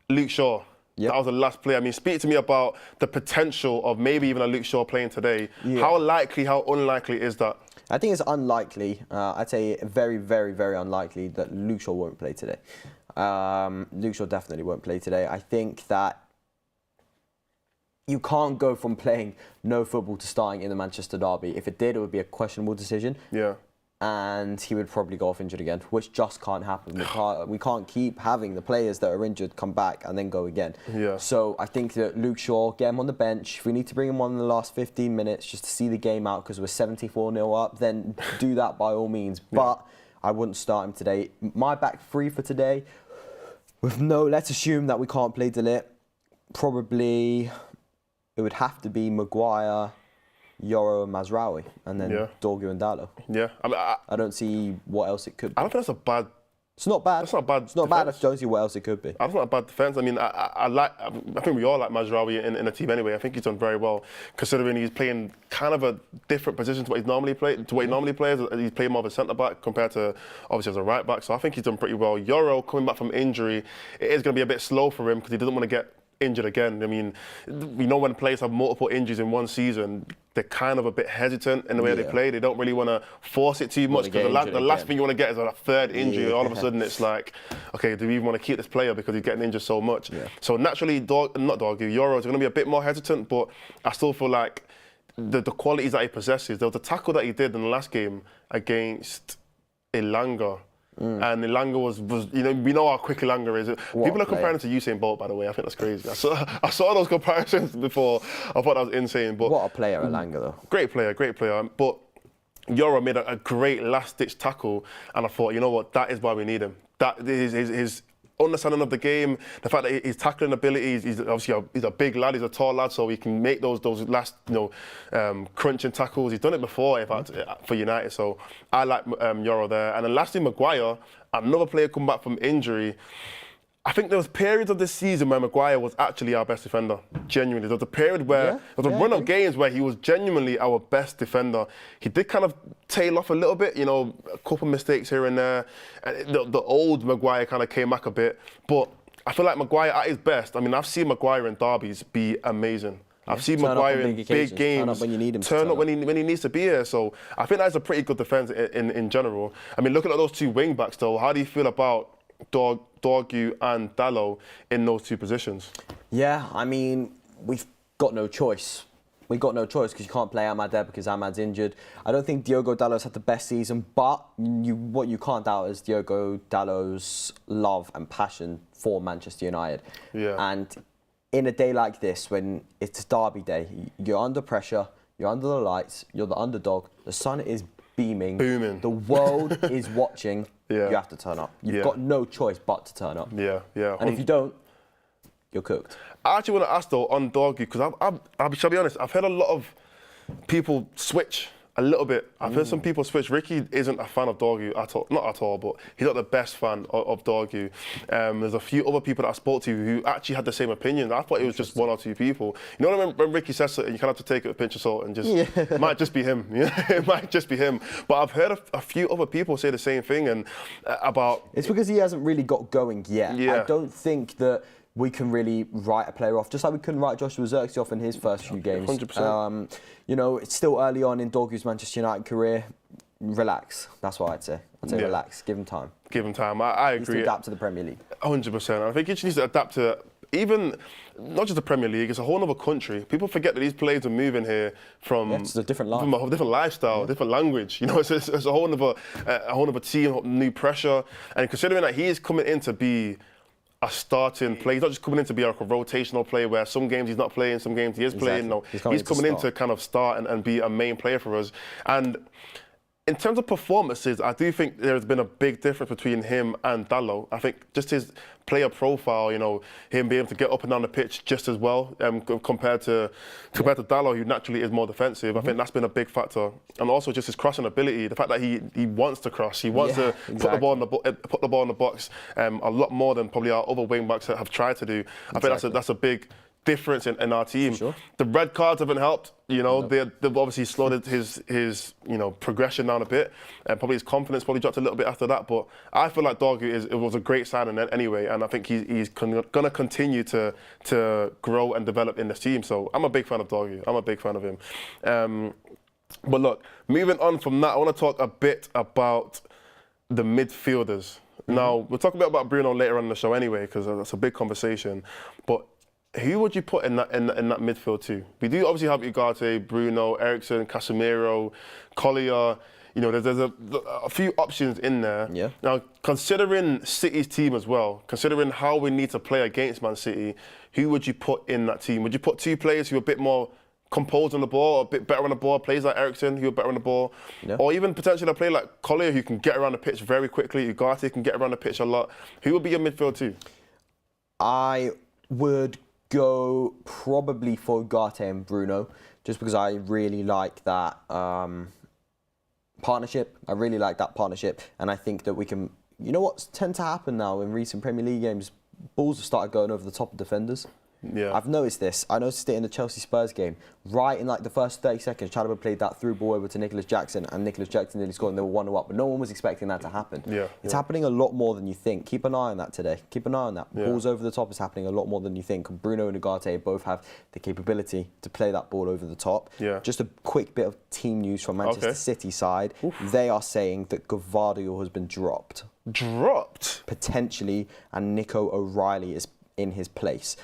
Luke Shaw. Yep. That was the last player. I mean, speak to me about the potential of maybe even a Luke Shaw playing today. Yeah. How unlikely is that? I think it's unlikely. I'd say very, very, very unlikely that Luke Shaw won't play today. Luke Shaw definitely won't play today. I think that you can't go from playing no football to starting in the Manchester derby. If it did, it would be a questionable decision. Yeah. And he would probably go off injured again, which just can't happen. We can't keep having the players that are injured come back and then go again. Yeah. So I think that Luke Shaw, get him on the bench. If we need to bring him on in the last 15 minutes just to see the game out because we're 74-0 up, then do that by all means. But I wouldn't start him today. My back three for today, let's assume that we can't play De Ligt. Probably it would have to be Maguire, Yoro and Mazraoui, and then Dorgu and Dalot. Yeah. I mean, I don't see what else it could be. I don't think that's a bad. It's not bad. That's not bad. It's not bad. I don't see what else it could be. That's not a bad defence. I mean, I think we all like Mazraoui in the team anyway. I think he's done very well, considering he's playing kind of a different position to what he normally plays. He's playing more of a centre back compared to obviously as a right back. So I think he's done pretty well. Yoro coming back from injury, it is going to be a bit slow for him because he doesn't want to get injured again. I mean, we know when players have multiple injuries in one season, they're kind of a bit hesitant in the way they play. They don't really want to force it too much because the last thing you want to get is a third injury. All of a sudden, it's like, okay, do we even want to keep this player because he's getting injured so much? Yeah. So naturally, Yoro is going to be a bit more hesitant, but I still feel like the qualities that he possesses, there was a tackle that he did in the last game against Elanga. And Elanga was, we know how quick Elanga is. People are comparing him to Usain Bolt, by the way. I think that's crazy. I saw those comparisons before. I thought that was insane. But what a player, Elanga, though. Great player. But Yoro made a great last-ditch tackle, and I thought, you know what, that is why we need him. That is his understanding of the game, the fact that his tackling ability, he's obviously he's a big lad, he's a tall lad, so he can make those last crunching tackles. He's done it before, in fact, for United. So I like Yoro there. And then lastly, Maguire, another player come back from injury. I think there was periods of this season where Maguire was actually our best defender. Genuinely, there was a period where there was a run of games where he was genuinely our best defender. He did kind of tail off a little bit, a couple of mistakes here and there. The old Maguire kind of came back a bit, but I feel like Maguire at his best. I mean, I've seen Maguire in derbies be amazing. I've seen Maguire in big games. Turn up when you need him. Turn up when he needs to be here. So I think that's a pretty good defence in general. I mean, looking at those two wing backs though, how do you feel about Dorgu and Dalot in those two positions? Yeah, I mean, we've got no choice. We've got no choice because you can't play Amad there because Amad's injured. I don't think Diogo Dalot's had the best season, but what you can't doubt is Diogo Dalot's love and passion for Manchester United. Yeah. And in a day like this, when it's derby day, you're under pressure, you're under the lights, you're the underdog, the sun is booming, the world is watching. You have to turn up. You've got no choice but to turn up. Yeah. And if you don't, you're cooked. I actually want to ask though on Dorgu because shall be honest, I've heard a lot of people switch a little bit. I've heard some people switch. Ricky isn't a fan of Dorgu at all, not at all, but he's not the best fan of Dorgu. There's a few other people that I spoke to who actually had the same opinion. I thought it was just one or two people. You know, when Ricky says something, you kind of have to take it with a pinch of salt and just, it might just be him. It might just be him. But I've heard a few other people say the same thing and about... It's because he hasn't really got going yet. Yeah. I don't think that we can really write a player off, just like we couldn't write Joshua Zirkzee off in his first few games. 100%. You know, it's still early on in Dorgu's Manchester United career. Relax. That's what I'd say. I'd say relax. Give him time. Give him time. I agree. He needs to adapt to the Premier League. 100%. I think he just needs to adapt to even not just the Premier League. It's a whole other country. People forget that these players are moving here from it's a different life. from a different lifestyle, different language. You know, it's a whole other team, new pressure. And considering that he is coming in to be a starting player, he's not just coming in to be like a rotational player where some games he's not playing, some games he is playing. No, he's coming in to kind of start and be a main player for us. And in terms of performances, I do think there's been a big difference between him and Dalot. I think just his player profile, you know, him being able to get up and down the pitch just as well compared to Dalot, who naturally is more defensive. I think that's been a big factor. And also just his crossing ability, the fact that he wants to cross, he wants to put the ball in the box a lot more than probably our other wing backs have tried to do. I think that's a big difference in our team. Sure. The red cards haven't helped. You know, they've obviously slowed his progression down a bit, and probably his confidence probably dropped a little bit after that. But I feel like Dorgu was a great signing anyway, and I think he's going to continue to grow and develop in this team. So I'm a big fan of Dorgu. I'm a big fan of him. But look, moving on from that, I want to talk a bit about the midfielders. Now, we'll talk a bit about Bruno later on in the show anyway, because that's a big conversation. But who would you put in that midfield too? We do obviously have Ugarte, Bruno, Eriksen, Casemiro, Collier. You know, there's a few options in there. Yeah. Now, considering City's team as well, considering how we need to play against Man City, who would you put in that team? Would you put two players who are a bit more composed on the ball, a bit better on the ball, players like Eriksen who are better on the ball, or even potentially a player like Collier who can get around the pitch very quickly, Ugarte can get around the pitch a lot. Who would be your midfield too? I would go probably for Ugarte and Bruno, just because I really like that partnership. I really like that partnership, and I think that we can. You know what's tend to happen now in recent Premier League games? Balls have started going over the top of defenders. Yeah. I've noticed this. I noticed it in the Chelsea Spurs game. Right in like the first 30 seconds, Chalobah played that through ball over to Nicholas Jackson, and Nicholas Jackson nearly scored and they were 1-0 up, but no one was expecting that to happen. It's happening a lot more than you think. Keep an eye on that today. Keep an eye on that. Balls over the top is happening a lot more than you think. Bruno and Ugarte both have the capability to play that ball over the top. Just a quick bit of team news from Manchester City side. They are saying that Gvardiol has been dropped. Dropped? Potentially, and Nico O'Reilly is in his place.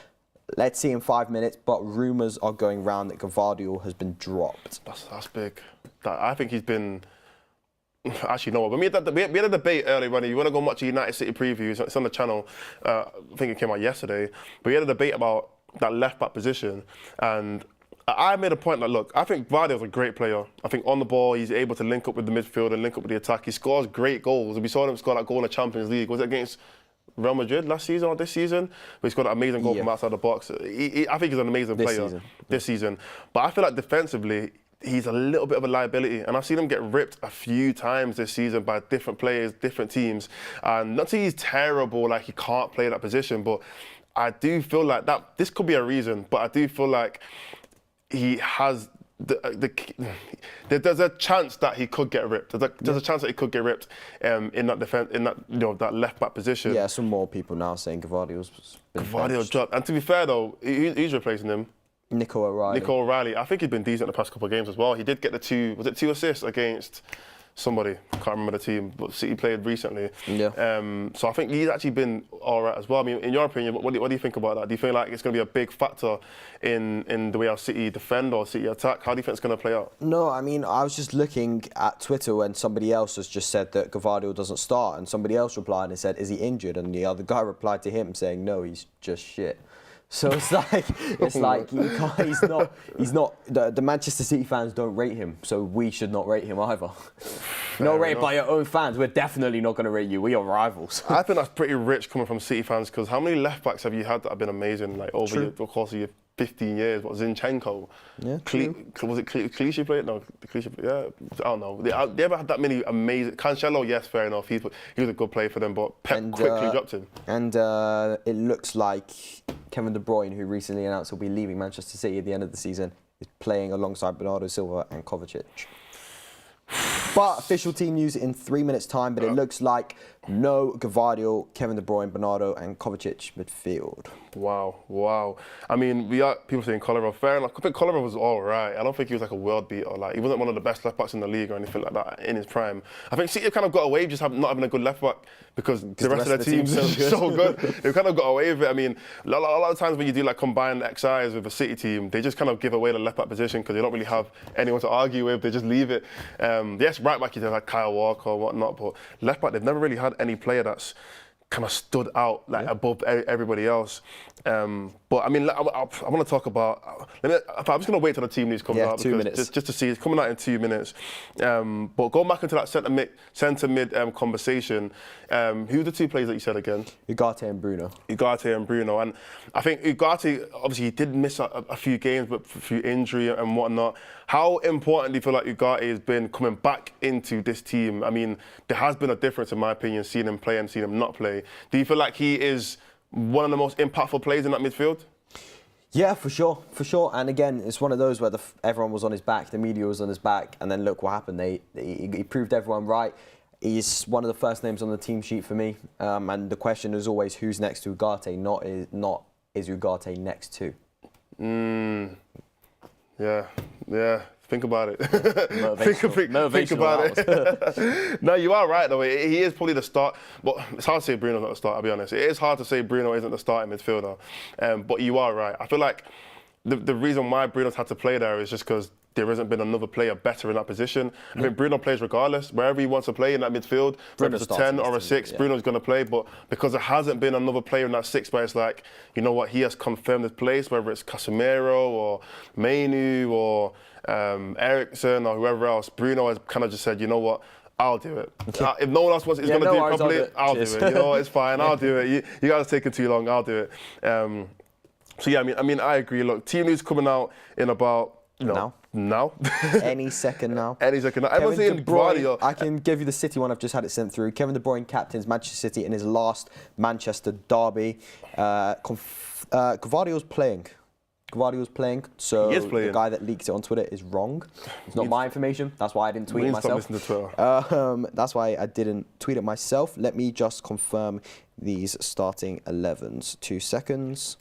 Let's see in 5 minutes, but rumours are going round that Gvardiol has been dropped. That's big. I think he's been... Actually, no. But we had a debate earlier on. You want to go watch a United City preview? It's on the channel. I think it came out yesterday. But we had a debate about that left-back position. And I made a point that, look, I think Gvardiol's a great player. I think on the ball, he's able to link up with the midfield and link up with the attack. He scores great goals. We saw him score that goal in the Champions League. Was it against Real Madrid last season or this season? But he scored an amazing goal from outside the box. I think he's an amazing player this season. But I feel like defensively, he's a little bit of a liability. And I've seen him get ripped a few times this season by different players, different teams. And not to say he's terrible, like he can't play that position, but I do feel like that this could be a reason, but I do feel like he has there's a chance that he could get ripped. There's a chance that he could get ripped in that defense, in that that left back position. Yeah, some more people now saying Gvardiol's been Gvardiol dropped. And to be fair though, who's replacing him? Nico O'Reilly. Nico O'Reilly. I think he's been decent the past couple of games as well. He did get the two assists against somebody, I can't remember the team, but City played recently. Yeah. So I think he's actually been all right as well. I mean, in your opinion, what do you think about that? Do you feel like it's going to be a big factor in the way our City defend or City attack? How do you think it's going to play out? No, I mean, I was just looking at Twitter when somebody else has just said that Gvardiol doesn't start, and somebody else replied and said, is he injured? And the other guy replied to him saying, no, he's just shit. So it's like he's not. The Manchester City fans don't rate him, so we should not rate him either. Not rated by your own fans. We're definitely not going to rate you. We are rivals. I think that's pretty rich coming from City fans, because how many left backs have you had that have been amazing, like over the course of your 15 years. What, Zinchenko? Yeah, Was it Clichy played? No, Clichy. Yeah, I don't know. They ever had that many amazing. Cancelo, yes, fair enough. He was a good player for them, but Pep quickly dropped him. And it looks like Kevin De Bruyne, who recently announced he'll be leaving Manchester City at the end of the season, is playing alongside Bernardo Silva and Kovacic. But official team news in 3 minutes' time, but it looks like no Gvardiol, Kevin De Bruyne, Bernardo and Kovacic midfield. Wow. I mean, we are people saying Kolarov. Fair enough. I think Kolarov was all right. I don't think he was like a world beater. Like, he wasn't one of the best left backs in the league or anything like that in his prime. I think City kind of got away with just not having a good left back because the rest of the team's so good. They've kind of got away with it. I mean, a lot of times when you do like combined XIs with a City team, they just kind of give away the left back position because they don't really have anyone to argue with. They just leave it. Yes, right back you have like Kyle Walker or whatnot, but left back they've never really had any player that's kind of stood out like above everybody else. But I mean, I want to talk about. I'm just going to wait till the team news comes out. 2 minutes. Just to see. It's coming out in 2 minutes. But going back into that centre mid conversation, who are the two players that you said again? Ugarte and Bruno. And I think Ugarte, obviously he did miss a few games, but through injury and whatnot. How important do you feel like Ugarte has been coming back into this team? I mean, there has been a difference in my opinion, seeing him play and seeing him not play. Do you feel like he is one of the most impactful players in that midfield? Yeah, for sure. And again, it's one of those where everyone was on his back, the media was on his back, and then look what happened. He proved everyone right. He's one of the first names on the team sheet for me. And the question is always who's next to Ugarte, not is Ugarte next to. Yeah. Think about it. Think about it. No, you are right though. He is probably the start. But it's hard to say Bruno's not the start. I'll be honest. It is hard to say Bruno isn't the starting midfielder. But you are right. I feel like the reason why Bruno's had to play there is just because there hasn't been another player better in that position. I mean, Bruno plays regardless. Wherever he wants to play in that midfield, whether it's a 10 or a 6, Bruno's going to play. But because there hasn't been another player in that 6 where it's like, you know what, he has confirmed his place, whether it's Casemiro or Mainu or Eriksen or whoever else, Bruno has kind of just said, you know what, I'll do it. If no one else is going to do it properly, I'll do it. You know what, it's fine, I'll do it. You guys are taking too long, I'll do it. So yeah, I mean, I agree. Look, team news coming out in about, now. Any second now. Everyone's saying Gvardiol. I can give you the City one. I've just had it sent through. Kevin De Bruyne captains Manchester City in his last Manchester derby. Gvardiol's playing. So he is playing. The guy that leaked it on Twitter is wrong. It's not my information. That's why I didn't tweet it myself. Stop listening to Twitter. That's why I didn't tweet it myself. Let me just confirm these starting 11s. 2 seconds.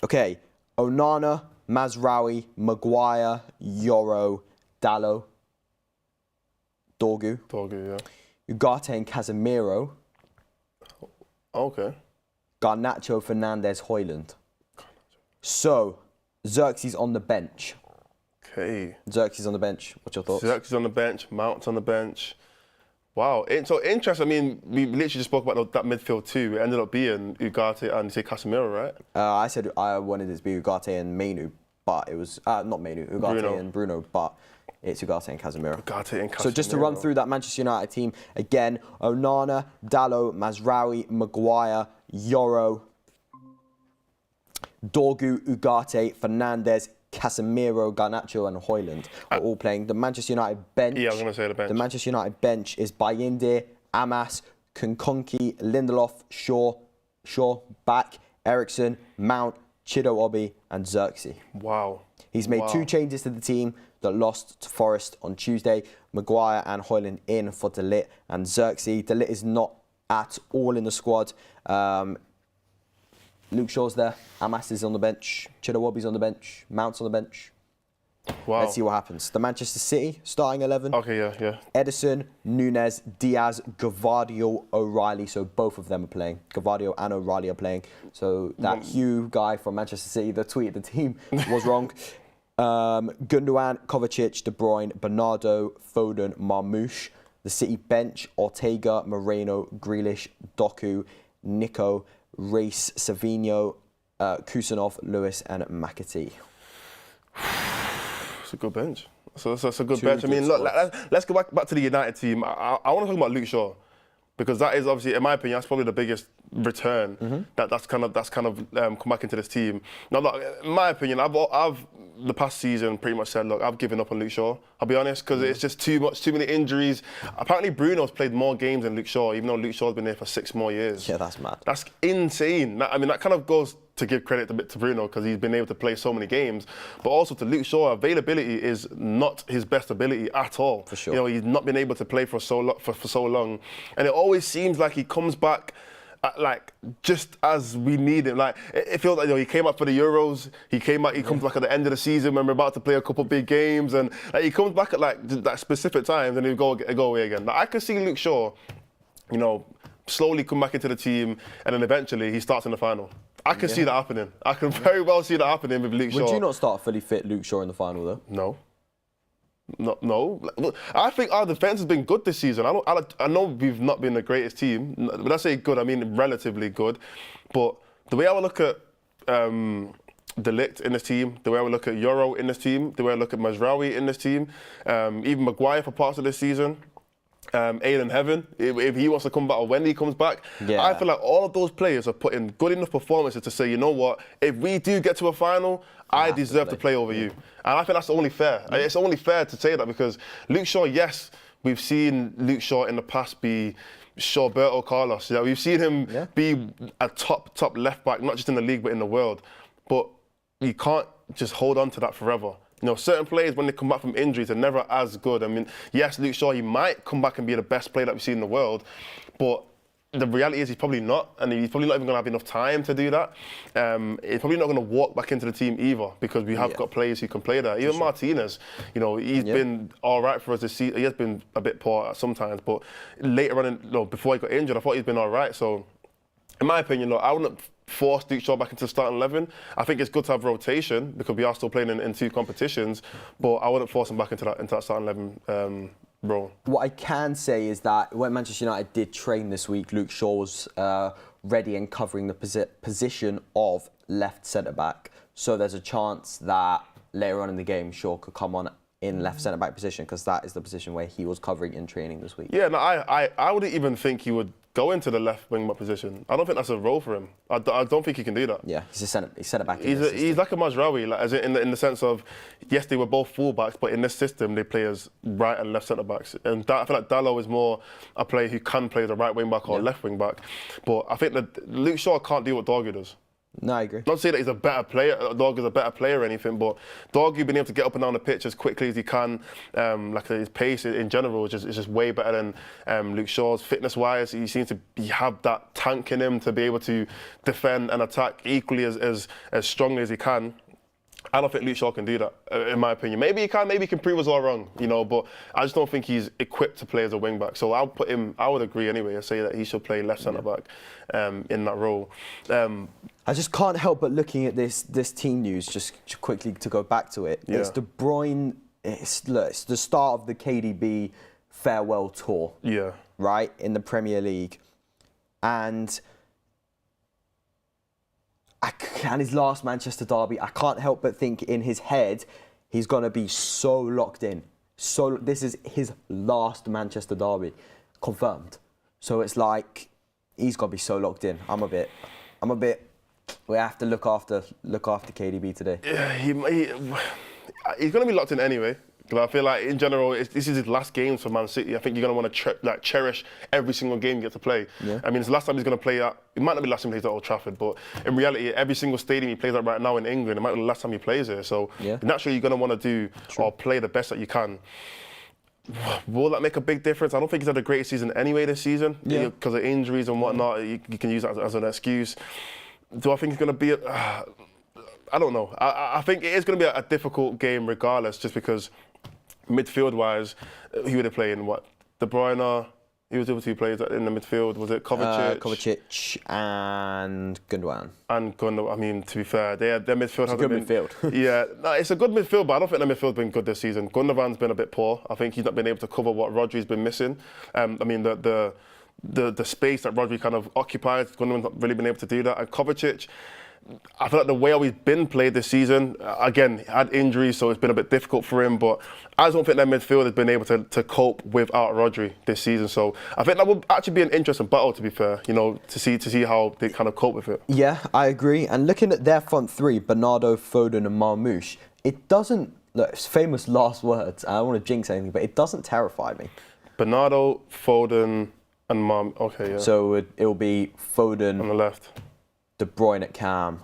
Okay, Onana, Mazraoui, Maguire, Yoro, Dalot, Dorgu, yeah. Ugarte and Casemiro. Okay. Garnacho, Fernandes, Højlund. So, Xerxes on the bench. Okay. Xerxes on the bench. What's your thoughts? Xerxes on the bench, Mount's on the bench. Wow. So interesting. I mean, we literally just spoke about that midfield too. It ended up being Ugarte and say Casemiro, right? I said I wanted it to be Ugarte and Mainu, but it was not Mainu, Ugarte and Bruno, but it's Ugarte and Casemiro. So just to run through that Manchester United team again: Onana, Dalot, Mazraoui, Maguire, Yoro, Dorgu, Ugarte, Fernandes, Casemiro, Garnacho and Højlund are all playing. The Manchester United bench. Yeah, I was going to say the bench. The Manchester United bench is Bayinde, Amas, Nkunku, Lindelof, Shaw, back, Eriksen, Mount, Chido Obi and Xerxes. Wow. He's made 2 changes to the team that lost to Forest on Tuesday. Maguire and Højlund in for De Ligt and Xerxes. De Ligt is not at all in the squad. Luke Shaw's there, Amas is on the bench, Chido-Obi's on the bench, Mount's on the bench. Wow. Let's see what happens. The Manchester City starting 11. Okay, yeah. Edison, Nunez, Diaz, Gvardiol, O'Reilly. So both of them are playing. Gvardiol and O'Reilly are playing. So that Hugh guy from Manchester City that tweeted the team was wrong. Gundogan, Kovacic, De Bruyne, Bernardo, Foden, Marmoush. The City bench, Ortega, Moreno, Grealish, Doku, Nico, Reis, Savinho, Kusanov, Lewis and McAtee. It's a good bench. So that's a good bench. I mean, look, let's go back to the United team. I want to talk about Luke Shaw. because that is obviously, in my opinion, that's probably the biggest return that's kind of come back into this team. Now, look, in my opinion, I've the past season pretty much said, look, I've given up on Luke Shaw. I'll be honest, because it's just too many injuries. Apparently, Bruno's played more games than Luke Shaw, even though Luke Shaw's been there for 6 more years. Yeah, that's mad. That's insane. That kind of goes to give credit a bit to Bruno because he's been able to play so many games, but also to Luke Shaw, availability is not his best ability at all. For sure. You know, he's not been able to play for so long, and it always seems like he comes back like just as we need him. Like it feels like, you know, he came up for the Euros. He comes back at the end of the season when we're about to play a couple big games, and like, he comes back at like that specific times and he'll go away again. Like, I can see Luke Shaw, you know, slowly come back into the team, and then eventually he starts in the final. I can see that happening. I can very well see that happening with Luke Shaw. Would you not start fully fit Luke Shaw in the final though? No. No. Look, I think our defence has been good this season. I know we've not been the greatest team. When I say good, I mean relatively good. But the way I would look at De Ligt in this team, the way I would look at Euro in this team, the way I look at Mazraoui in this team, even Maguire for parts of this season, Aiden Heaven, if he wants to come back or when he comes back, I feel like all of those players are putting good enough performances to say, you know what, if we do get to a final, I deserve to play over you. And I think that's only fair. It's only fair to say that because Luke Shaw, yes, we've seen Luke Shaw in the past be Shawberto Carlos. You know, we've seen him be a top left back, not just in the league but in the world. But you can't just hold on to that forever. You know, certain players, when they come back from injuries, are never as good. I mean, yes, Luke Shaw, he might come back and be the best player that we've seen in the world, but the reality is he's probably not, and he's probably not even going to have enough time to do that. He's probably not going to walk back into the team either, because we have got players who can play there. Even Martinez, you know, he's been all right for us this season. He has been a bit poor sometimes, but later on, before he got injured, I thought he's been all right. So, in my opinion, look, I wouldn't force Luke Shaw back into the starting 11. I think it's good to have rotation because we are still playing in 2 competitions, but I wouldn't force him back into that starting 11 role. What I can say is that when Manchester United did train this week, Luke Shaw was ready and covering the position of left centre-back. So there's a chance that later on in the game, Shaw could come on in left centre-back position, because that is the position where he was covering in training this week. Yeah, no, I wouldn't even think he would go into the left wing-back position. I don't think that's a role for him. I don't think he can do that. Yeah, he's a centre-back. He's like a Mazraoui, like, as in the sense of, yes, they were both full-backs, but in this system, they play as right and left centre-backs. And I feel like Dalot is more a player who can play as a right wing-back or left wing-back. But I think that Luke Shaw can't do what Dorgu does. No, I agree. Not to say that he's a better player, Dorgu's a better player or anything, but Dorgu being able to get up and down the pitch as quickly as he can, like his pace in general is just way better than Luke Shaw's. Fitness-wise, he seems to have that tank in him to be able to defend and attack equally as strongly as he can. I don't think Luke Shaw can do that, in my opinion. Maybe he can prove us all wrong, you know, but I just don't think he's equipped to play as a wing-back. So I would agree anyway, and say that he should play left centre-back in that role. I just can't help but looking at this team news, just quickly to go back to it. It's De Bruyne, it's the start of the KDB farewell tour. Yeah. Right, in the Premier League. And his last Manchester derby, I can't help but think in his head, he's going to be so locked in. So this is his last Manchester derby, confirmed. So it's like, he's got to be so locked in. I'm a bit, we have to look after KDB today. Yeah, he's going to be locked in anyway. Because I feel like, in general, this is his last games for Man City. I think you're going to want to cherish every single game you get to play. Yeah. I mean, it's the last time he's going to play at... It might not be the last time he plays at Old Trafford, but in reality, every single stadium he plays at right now in England, it might be the last time he plays there. So naturally, you're going to want to do or play the best that you can. Will that make a big difference? I don't think he's had a great season anyway this season. Yeah. Because of injuries and whatnot, you can use that as an excuse. Do I think he's going to be... I don't know. I think it is going to be a difficult game regardless, just because... Midfield-wise, who were they playing? What? De Bruyne? Who was the other 2 players in the midfield? Was it Kovacic? Kovacic and Gundogan. And Gundogan. I mean, to be fair, their midfield hasn't been... It's a good midfield. Yeah, no, it's a good midfield, but I don't think their midfield's been good this season. Gundogan's been a bit poor. I think he's not been able to cover what Rodri's been missing. I mean, the space that Rodri kind of occupies, Gundogan's not really been able to do that. And Kovacic... I feel like the way how he's been played this season, again, he had injuries, so it's been a bit difficult for him. But I just don't think their midfield has been able to cope without Rodri this season. So I think that would actually be an interesting battle, to be fair, to see how they kind of cope with it. Yeah, I agree. And looking at their front three, Bernardo, Foden and Marmoush, it doesn't, look, it's famous last words, I don't want to jinx anything, but it doesn't terrify me. Bernardo, Foden and okay, yeah. So it'll be Foden on the left, De Bruyne at cam,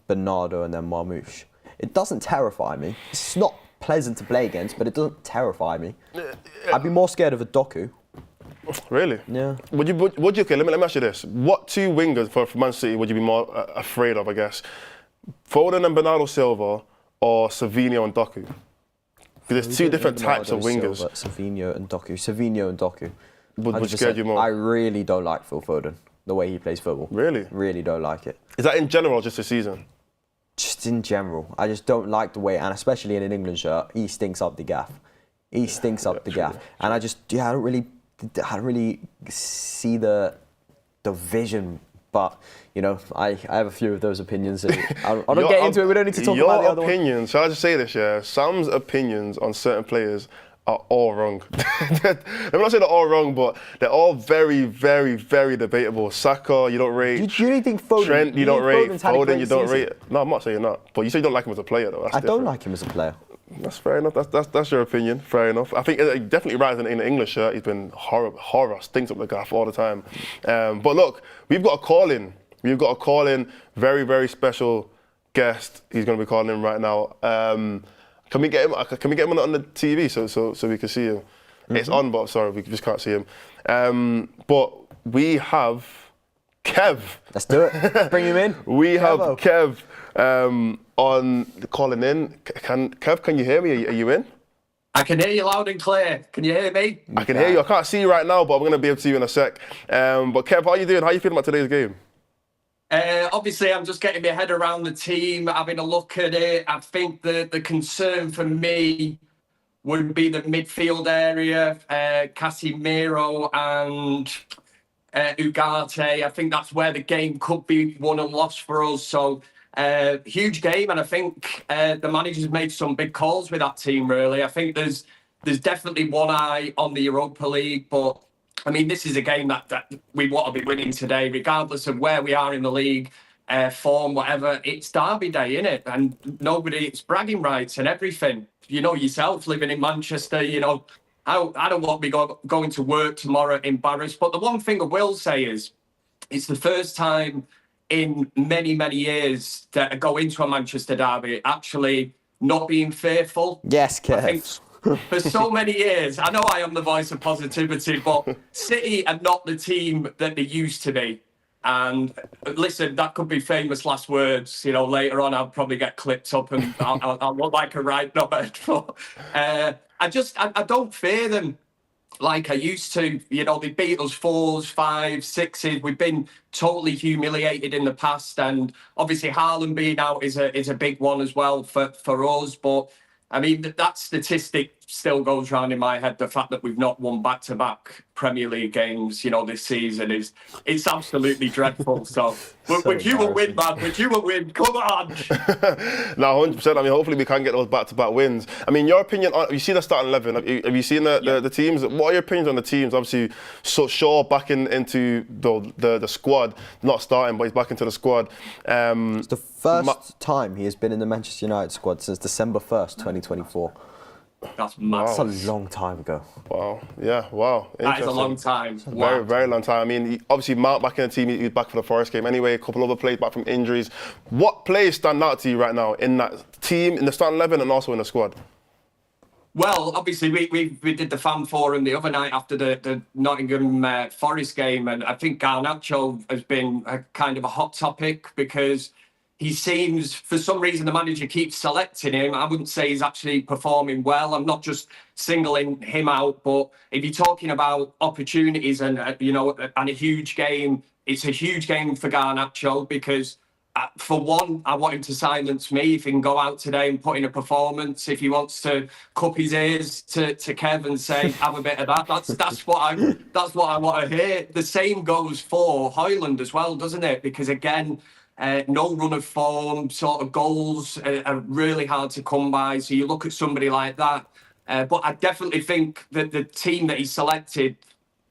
Bernardo and then Marmoush. It doesn't terrify me. It's not pleasant to play against, but it doesn't terrify me. I'd be more scared of a Doku. Really? Yeah. Would you? Okay, let me ask you this: what two wingers for Man City would you be more afraid of? I guess Foden and Bernardo Silva, or Savinho and Doku. Because there's two different types of wingers. Savinho and Doku. Would scare you more? I really don't like Phil Foden, the way he plays football. Really? Really don't like it. Is that in general or just this season? Just in general. I just don't like the way, and especially in an England shirt, he stinks up the gaff. He stinks up the gaff. And I don't really see the vision. But, I have a few of those opinions. And I don't get into it. We don't need to talk about the other one. Your opinions, shall I just say this, yeah? Sam's opinions on certain players are all wrong. I'm not saying they're all wrong, but they're all very, very, very debatable. Saka, you don't rate. Do you really think Foden? Trent, you don't rate. Foden, you don't rate. No, I'm not saying that. But you say you don't like him as a player, though. I don't like him as a player. That's fair enough. That's your opinion. Fair enough. I think definitely right in the English shirt. He's been horror, stinks up the gaff all the time. But look, we've got a call in. Very, very special guest. He's going to be calling in right now. Can we get him? Can we get him on the TV so we can see him? Mm-hmm. It's on, but sorry, we just can't see him. But we have Kev. Let's do it. Bring him in. We have Kev on calling in. Kev, can you hear me? Are you in? I can hear you loud and clear. Can you hear me? I can hear you. I can't see you right now, but I'm going to be able to see you in a sec. But Kev, how are you doing? How are you feeling about today's game? Obviously, I'm just getting my head around the team, having a look at it. I think the concern for me would be the midfield area, Casemiro and Ugarte. I think that's where the game could be won and lost for us. So, huge game, and I think the manager's made some big calls with that team, really. I think there's definitely one eye on the Europa League, but I mean, this is a game that we want to be winning today, regardless of where we are in the league, form, whatever. It's Derby Day, innit? And it's bragging rights and everything. You know yourself, living in Manchester, I don't want to be going to work tomorrow embarrassed. But the one thing I will say is, it's the first time in many, many years that I go into a Manchester derby actually not being fearful. Yes, Kev. For so many years, I know I am the voice of positivity, but City are not the team that they used to be. And listen, that could be famous last words. Later on, I'll probably get clipped up and I'll look like a right knobhead. But I don't fear them like I used to. They beat us 4s, 5s, 6s. We've been totally humiliated in the past. And obviously, Haaland being out is a big one as well for us. But I mean, that statistic still goes round in my head. The fact that we've not won back-to-back Premier League games, this season it's absolutely dreadful. So would you a win, man? Would you a win? Come on. No, 100%. I mean, hopefully we can get those back-to-back wins. I mean, your opinion on, you see the starting 11. Have you seen the teams? What are your opinions on the teams? Obviously, so Shaw back into the squad, not starting, but he's back into the squad. It's the first time he has been in the Manchester United squad since December 1st, 2024. That's mad. That's a long time ago. Wow. Yeah, wow. That is a long time. Very, very long time. I mean, obviously Mount back in the team, he's back for the Forest game anyway, a couple other players back from injuries. What players stand out to you right now in that team, in the starting 11 and also in the squad? Well, obviously we did the fan forum the other night after the Nottingham Forest game, and I think Garnacho has been a kind of a hot topic because he seems, for some reason, the manager keeps selecting him. I wouldn't say he's actually performing well. I'm not just singling him out, but if you're talking about opportunities and a huge game, it's a huge game for Garnacho because, for one, I want him to silence me. If he can go out today and put in a performance, if he wants to cup his ears to Kev and say, have a bit of that, that's what I want to hear. The same goes for Højlund as well, doesn't it? Because again, no run of form, sort of goals are really hard to come by. So you look at somebody like that. But I definitely think that the team that he selected,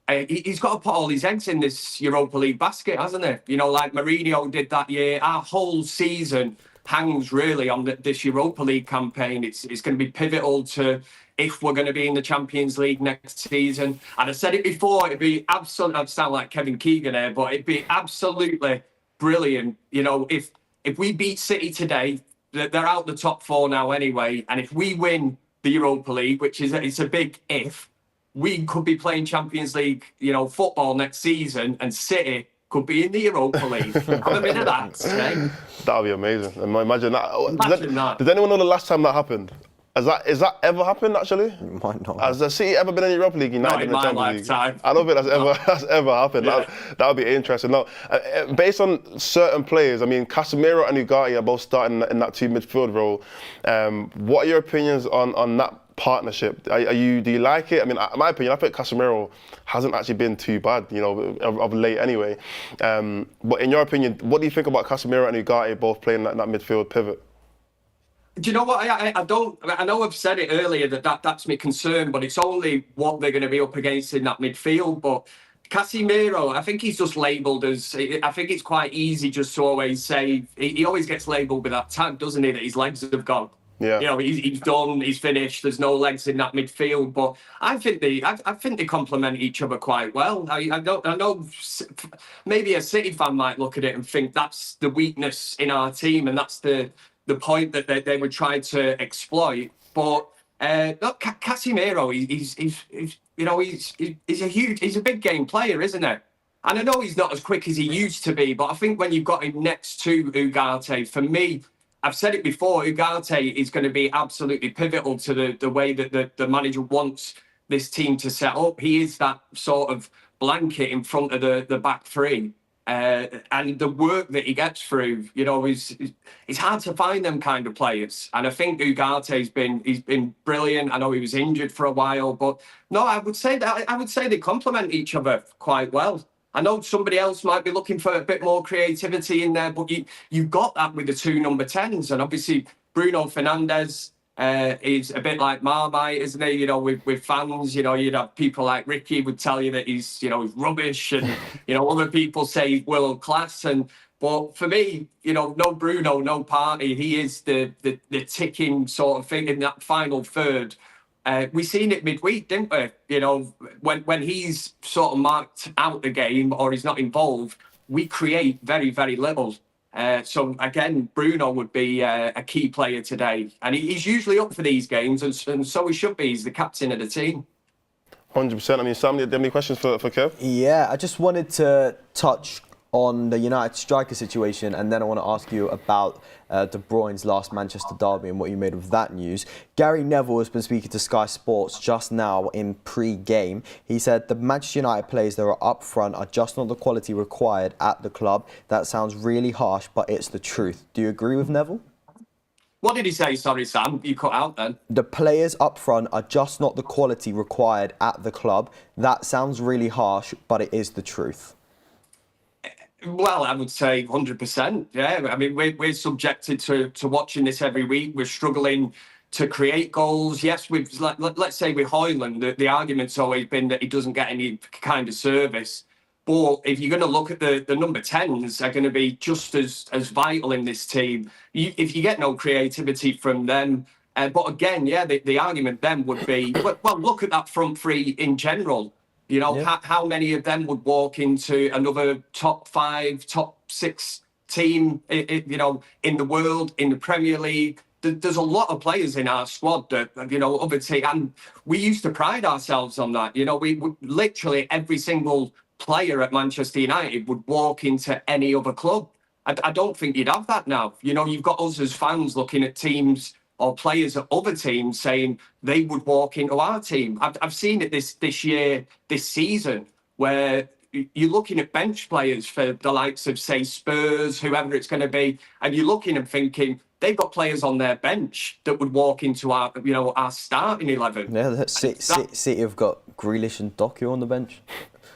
he's got to put all his eggs in this Europa League basket, hasn't he? You know, like Mourinho did that year. Our whole season hangs really on this Europa League campaign. It's going to be pivotal to if we're going to be in the Champions League next season. And I said it before, it'd be absolutely, I sound like Kevin Keegan here, but it'd be absolutely brilliant. You know, if we beat City today, they're out the top 4 now anyway. And if we win the Europa League, which is it's a big if, we could be playing Champions League, you know, football next season, and City could be in the Europa League. Have a bit of that, right? That'd be amazing. Imagine that. Imagine that. Does anyone know the last time that happened? Is that ever happened actually? It might not. Has the City ever been in the Europa League? United Not in in the my Champions lifetime. League? I don't think that's ever happened. Yeah. That would be interesting. Now, based on certain players, I mean, Casemiro and Ugarte are both starting in that 2 midfield role. What are your opinions on that partnership? Do you like it? I mean, in my opinion, I think Casemiro hasn't actually been too bad, you know, of late anyway. But in your opinion, what do you think about Casemiro and Ugarte both playing that midfield pivot? Do you know what? I know I've said it earlier that's my concern, but it's only what they're going to be up against in that midfield. But Casemiro, I think he's just labelled as, I think it's quite easy just to always say, he always gets labelled with that tag, doesn't he, that his legs have gone. Yeah. You know, he's done, he's finished, there's no legs in that midfield. But I think they complement each other quite well. I know maybe a City fan might look at it and think that's the weakness in our team, and that's the point that they would try to exploit. But look, Casemiro, he's a big game player, isn't he? And I know he's not as quick as he used to be, but I think when you've got him next to Ugarte, for me, I've said it before, Ugarte is going to be absolutely pivotal to the way that the manager wants this team to set up. He is that sort of blanket in front of the back three. And the work that he gets through, you know, it's hard to find them kind of players. And I think Ugarte's been brilliant. I know he was injured for a while, but no, I would say they complement each other quite well. I know somebody else might be looking for a bit more creativity in there, but you've got that with the 2 number 10s. And obviously Bruno Fernandes is a bit like Marmite, isn't he? You know, with fans, you know, you'd have people like Ricky would tell you that he's rubbish, and you know, other people say he's world class. But for me, you know, no Bruno, no Party. He is the ticking sort of thing in that final third. We seen it midweek, didn't we? You know, when he's sort of marked out the game or he's not involved, we create very, very little. So again, Bruno would be a key player today, and he's usually up for these games, and so he should be. He's the captain of the team. 100%. I mean, Sam, do you have any questions for Kev? Yeah, I just wanted to touch on the United striker situation, and then I want to ask you about De Bruyne's last Manchester derby and what you made of that news. Gary Neville has been speaking to Sky Sports just now in pre-game. He said the Manchester United players that are up front are just not the quality required at the club. That sounds really harsh, but it's the truth. Do you agree with Neville? What did he say? Sorry, Sam, you cut out then. The players up front are just not the quality required at the club. That sounds really harsh, but it is the truth. Well, I would say 100%. Yeah, I mean, we're subjected to watching this every week. We're struggling to create goals. Yes, let's say with Højlund, the argument's always been that he doesn't get any kind of service. But if you're going to look at the number 10s, are going to be just as vital in this team. If you get no creativity from them. But again, yeah, the argument then would be, well, look at that front three in general. You know, yeah. How many of them would walk into another top 5, top 6 team, you know, in the world, in the Premier League? There's a lot of players in our squad that, you know, other team, and we used to pride ourselves on that. You know, we literally every single player at Manchester United would walk into any other club. I don't think you'd have that now. You know, you've got us as fans looking at teams or players at other teams saying they would walk into our team. I've seen it this year, this season, where you're looking at bench players for the likes of, say, Spurs, whoever it's going to be, and you're looking and thinking they've got players on their bench that would walk into our, you know, our starting 11. Yeah, City have got Grealish and Doku on the bench.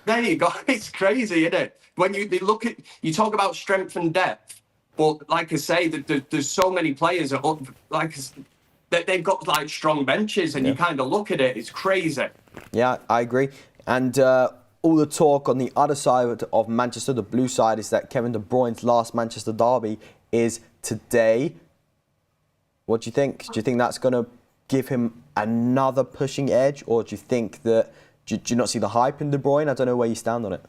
There you go. It's crazy, isn't it? When you talk about strength and depth, But like I say, there's so many players that they've got like strong benches, and you kind of look at it, it's crazy. Yeah, I agree. And all the talk on the other side of Manchester, the blue side, is that Kevin De Bruyne's last Manchester derby is today. What do you think? Do you think that's going to give him another pushing edge, or do you think that, do you not see the hype in De Bruyne? I don't know where you stand on it.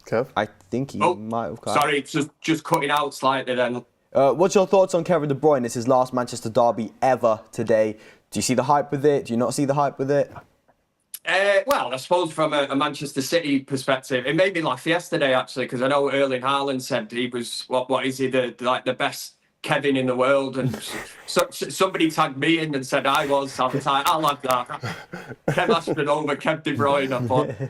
Kev? I think he might have. Sorry, it's just cutting out slightly then. What's your thoughts on Kevin De Bruyne? It's his last Manchester derby ever today. Do you see the hype with it? Do you not see the hype with it? Well, I suppose from a Manchester City perspective, it made me laugh yesterday actually, because I know Erling Haaland said he was what is he the best Kevin in the world, and somebody tagged me in and said I was. So I was like, I'll have that. Kev Ashford over Kev De Bruyne.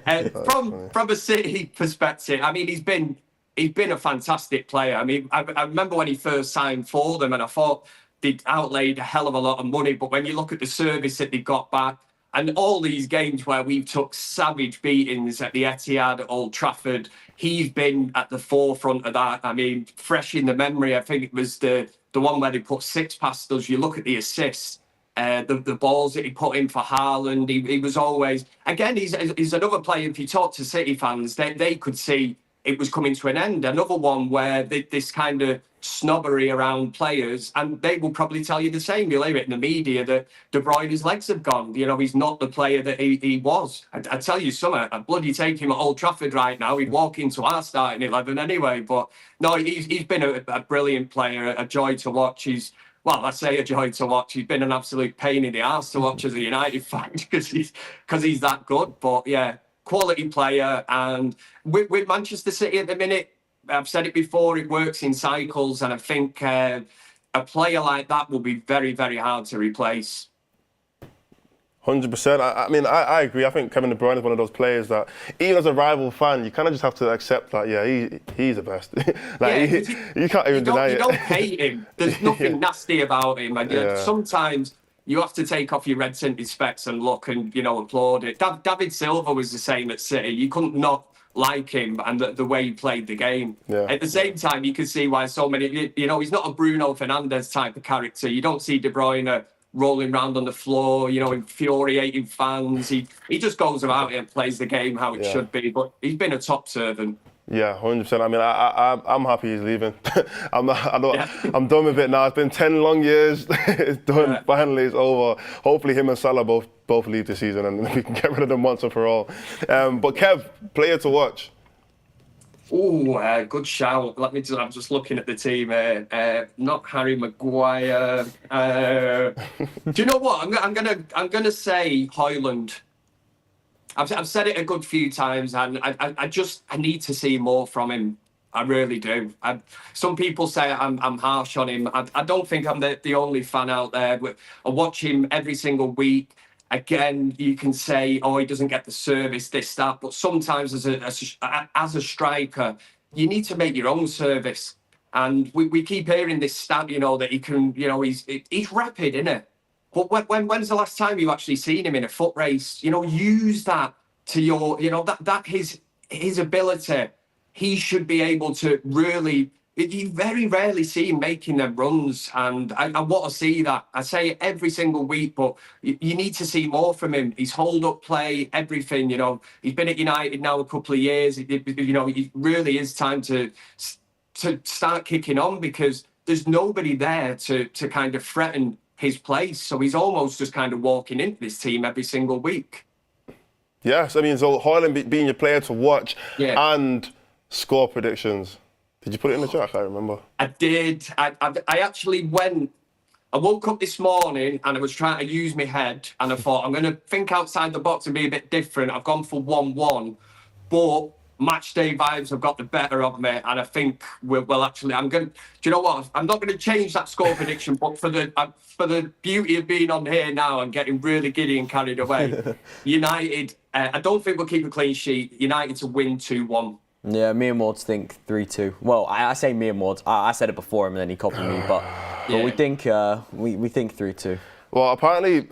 I thought. From a City perspective, I mean, he's been a fantastic player. I mean, I remember when he first signed for them, and I thought they'd outlaid a hell of a lot of money. But when you look at the service that they got back, and all these games where we've took savage beatings at the Etihad, at Old Trafford, he's been at the forefront of that. I mean, fresh in the memory, I think it was the one where they put 6 past us. You look at the assists, the balls that he put in for Haaland. He was always, again, he's another player. If you talk to City fans, they could see it was coming to an end. Another one where this kind of snobbery around players, and they will probably tell you the same. You'll hear it in the media that De Bruyne's legs have gone. You know, he's not the player that he was. I tell you something, I'd bloody take him at Old Trafford right now. He'd walk into our starting 11 anyway. But no, he's been a brilliant player, a joy to watch. Well, I say a joy to watch. He's been an absolute pain in the arse to watch as a United fan because he's that good. But yeah, quality player. And with Manchester City at the minute, I've said it before, it works in cycles, and I think a player like that will be very, very hard to replace. 100%. I mean, I agree. I think Kevin De Bruyne is one of those players that, even as a rival fan, you kind of just have to accept that, yeah, he's the best. You can't even deny it. You don't hate him. There's nothing nasty about him. And sometimes you have to take off your red-tinted specs and look and, applaud it. David Silva was the same at City. You couldn't not like him and the way he played the game. Yeah. At the same time, you can see why so many, he's not a Bruno Fernandes type of character. You don't see De Bruyne rolling around on the floor, infuriating fans. He just goes about it and plays the game how it should be. But he's been a top servant. Yeah, 100%. I mean, I'm happy he's leaving. I'm done with it now. It's been 10 long years. It's done. Yeah. Finally, it's over. Hopefully, him and Salah both leave this season, and we can get rid of them once and for all. But Kev, player to watch. Oh, good shout. I'm just looking at the team here. Not Harry Maguire. Do you know what? I'm gonna say Højlund. I've said it a good few times, and I need to see more from him. I really do. Some people say I'm harsh on him. I don't think I'm the only fan out there. I watch him every single week. Again, you can say, oh, he doesn't get the service, this, that. But sometimes as a striker, you need to make your own service. And we keep hearing this stat, that he can, he's rapid, isn't it? But when's the last time you actually seen him in a foot race? Use that to your, that his ability. He should be able to really. You very rarely see him making them runs, and I want to see that. I say it every single week, but you need to see more from him. His hold-up play, everything. He's been at United now a couple of years. It really is time to start kicking on, because there's nobody there to kind of threaten his place. So he's almost just kind of walking into this team every single week. Yes, I mean, so Højlund being your player to watch and score predictions. Did you put it in the chat? I can't remember. I did. I actually went. I woke up this morning and I was trying to use my head, and I thought I'm going to think outside the box and be a bit different. I've gone for 1-1, but Matchday vibes have got the better of me, and I think we'll actually. I'm going. Do you know what? I'm not going to change that score prediction, but for the beauty of being on here now and getting really giddy and carried away, United. I don't think we'll keep a clean sheet. United to win 2-1. Yeah, me and Mordzs think 3-2. Well, I say me and Mordzs. I said it before him, and then he copied me. But we think we think 3-2. Well, apparently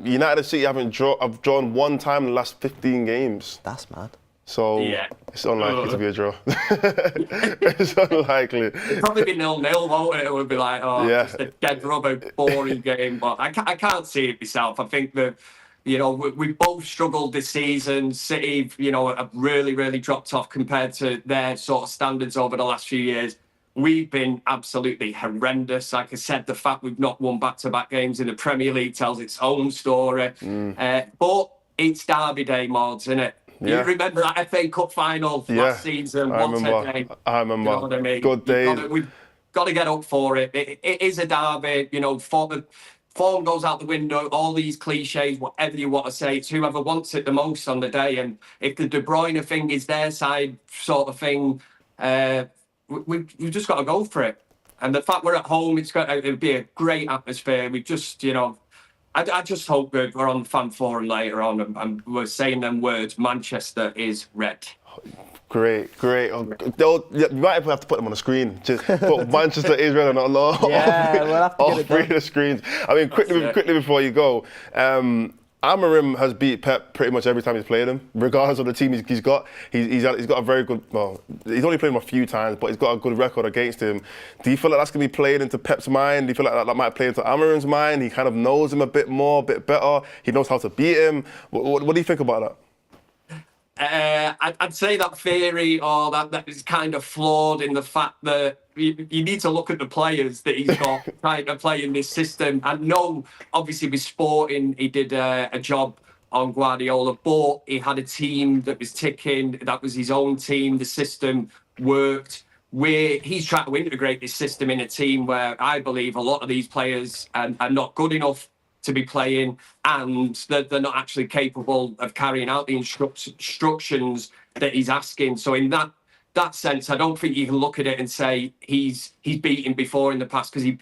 United City have drawn one time in the last 15 games. That's mad. So Yeah. it's unlikely to be a draw. It's unlikely. It'd probably be 0-0, won't it? It would be like, just a dead rubber, boring game. But I can't see it myself. I think that, we both struggled this season. City, have really, really dropped off compared to their sort of standards over the last few years. We've been absolutely horrendous. Like I said, the fact we've not won back-to-back games in the Premier League tells its own story. But it's Derby Day, Mordzs, isn't it? Yeah. You remember that FA Cup final last season? I remember. Day. I remember. You know what I mean? Good days. We've got to get up for it. It is a derby. Form goes out the window. All these cliches, whatever you want to say, it's whoever wants it the most on the day. And if the De Bruyne thing is their side sort of thing, we've just got to go for it. And the fact we're at home, it'll be a great atmosphere. We just, I just hope that we're on the fan forum later on and we're saying them words, Manchester is red. Great. You might have to put them on the screen. Just put Manchester is red and not all. Yeah, we'll have to all get it three done. of the screens. I mean, quickly before you go, Amorim has beat Pep pretty much every time he's played him, regardless of the team he's got. He's got a very good. Well, he's only played him a few times, but he's got a good record against him. Do you feel like that's going to be played into Pep's mind? Do you feel like that might play into Amorim's mind? He kind of knows him a bit more, a bit better. He knows how to beat him. What do you think about that? I'd say that theory or that is kind of flawed in the fact that you need to look at the players that he's got trying to play in this system. I know, obviously, with Sporting, he did a job on Guardiola, but he had a team that was ticking. That was his own team. The system worked. He's trying to integrate this system in a team where I believe a lot of these players are not good enough to be playing, and they're not actually capable of carrying out the instructions that he's asking. So in that sense, I don't think you can look at it and say he's beaten before in the past, because he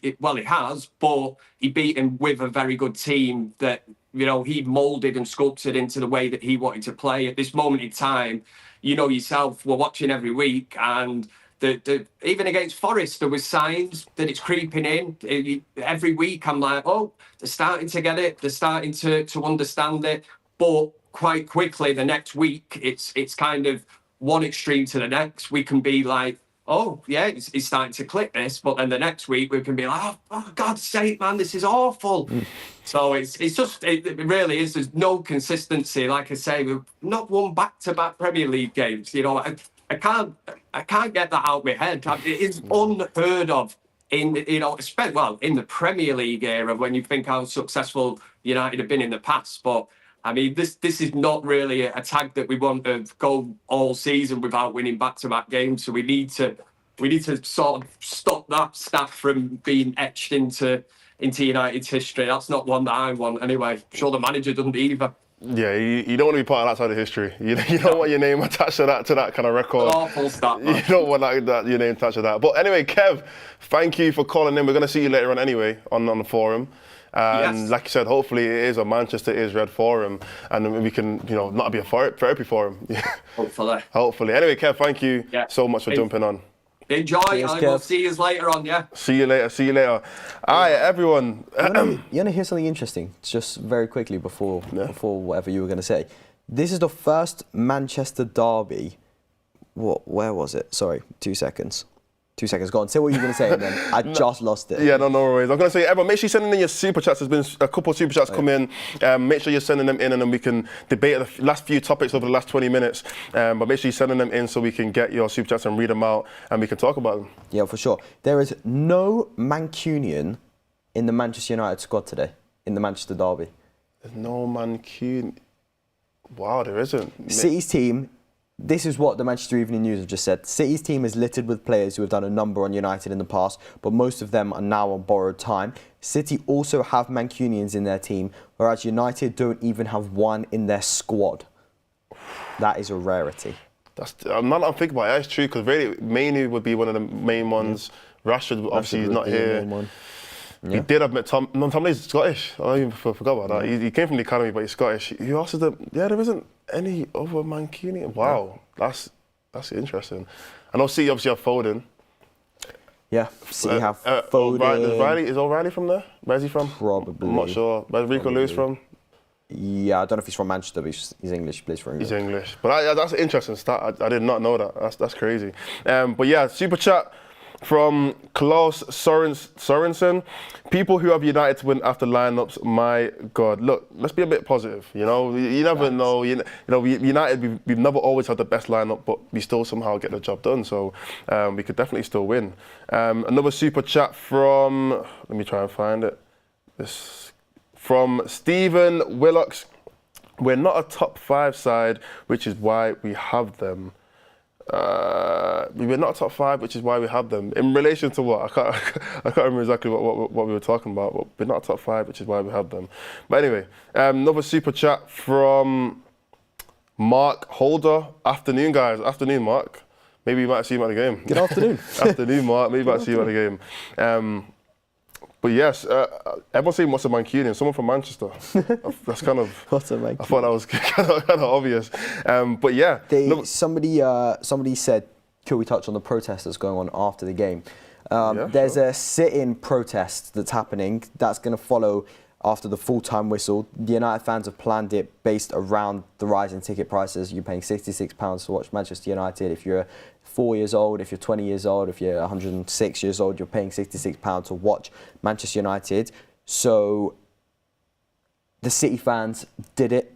has, but he beat him with a very good team that he moulded and sculpted into the way that he wanted to play. At this moment in time, yourself, we're watching every week, and even against Forest, there was signs that it's creeping in. Every week, I'm like, oh, they're starting to get it. They're starting to understand it. But quite quickly, the next week, it's kind of one extreme to the next. We can be like, oh, yeah, it's starting to click this. But then the next week, we can be like, oh God's sake, man, this is awful. So it really is. There's no consistency. Like I say, we've not won back-to-back Premier League games. I can't get that out of my head. It is unheard of in the Premier League era, when you think how successful United have been in the past. But I mean, this is not really a tag that we want to go all season without winning back-to-back games. So we need to sort of stop that stat from being etched into United's history. That's not one that I want anyway. I'm sure the manager doesn't either. Yeah, you don't want to be part of that side of history. You don't want your name attached to that kind of record. Awful stat, man. You don't want your name attached to that. But anyway, Kev, thank you for calling in. We're going to see you later on anyway on the forum. And yes. Like you said, hopefully it is a Manchester is red forum, and we can, not be a therapy forum. Hopefully. Anyway, Kev, thank you so much for jumping on. Enjoy, and we'll see you later on, yeah? See you later. All right, everyone. You want to hear something interesting? Just very quickly before whatever you were going to say. This is the first Manchester derby. Where was it? Sorry, 2 seconds. 2 seconds, go on. Say what you were going to say, and then I just lost it. Yeah, no worries. I'm going to say, everyone, make sure you're sending in your super chats. There's been a couple of super chats come in. Make sure you're sending them in, and then we can debate the last few topics over the last 20 minutes. But make sure you're sending them in so we can get your super chats and read them out, and we can talk about them. Yeah, for sure. There is no Mancunian in the Manchester United squad today, in the Manchester derby. There's no Mancunian. Wow, there isn't. City's team. This is what the Manchester Evening News have just said. City's team is littered with players who have done a number on United in the past, but most of them are now on borrowed time. City also have Mancunians in their team, whereas United don't even have one in their squad. That is a rarity. I'm thinking about it. That's true, because really, Manu would be one of the main ones. Rashford, obviously, he's not here. Yeah. He did have Tomley's Scottish. I even forgot about that. He came from the academy, but he's Scottish. Who else is there? Yeah, there isn't any other Mancunian. Wow, that's interesting. I know City obviously have Foden. Yeah, City have Foden. Is O'Reilly from there? Where's he from? Probably. I'm not sure. Where's Rico Lewis from? Yeah, I don't know if he's from Manchester, but he's English. He plays for England. He's English. But that's an interesting stat. I did not know that. That's crazy. But yeah, super chat from Klaus Sorensen. People who have United to win after lineups, my God. Look, let's be a bit positive. You know, you never know. You know, United, we've never always had the best lineup, but we still somehow get the job done. So we could definitely still win. Another super chat from, let me try and find it. From Stephen Willocks. We're not a top 5 side, which is why we have them. We're not a top 5, which is why we have them. In relation to what? I can't remember exactly what we were talking about, but we're not a top 5, which is why we have them. But anyway, another super chat from Mark Holder. Afternoon, guys. Afternoon, Mark. Maybe you might see him at the game. Good afternoon. Afternoon, Mark. Maybe you might see him at the game. But yes, everyone's saying what's a Mancunian? Someone from Manchester. That's kind of. What's a Mancunian? I thought that was kind of obvious. But yeah. Somebody said, could we touch on the protest that's going on after the game? There's a sit-in protest that's happening. That's going to follow after the full-time whistle. The United fans have planned it based around the rise in ticket prices. You're paying £66 to watch Manchester United. If you're 4 years old, if you're 20 years old, if you're 106 years old, you're paying £66 to watch Manchester United. So the City fans did it,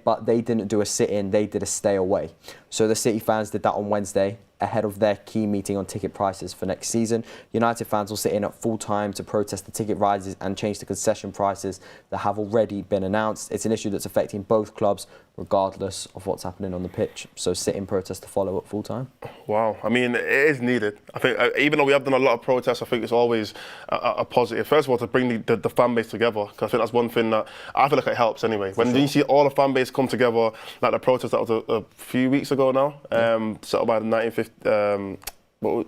but they didn't do a sit-in, they did a stay away. So the City fans did that on Wednesday, ahead of their key meeting on ticket prices for next season. United fans will sit in at full time to protest the ticket rises and change the concession prices that have already been announced. It's an issue that's affecting both clubs, regardless of what's happening on the pitch. So sit-in protest to follow at full time. Wow, I mean, it is needed. I think even though we have done a lot of protests, I think it's always a positive. First of all, to bring the fan base together, because I think that's one thing that I feel like it helps anyway. When you see all the fan base come together, like the protest that was a few weeks ago now, set up by the 1950. Who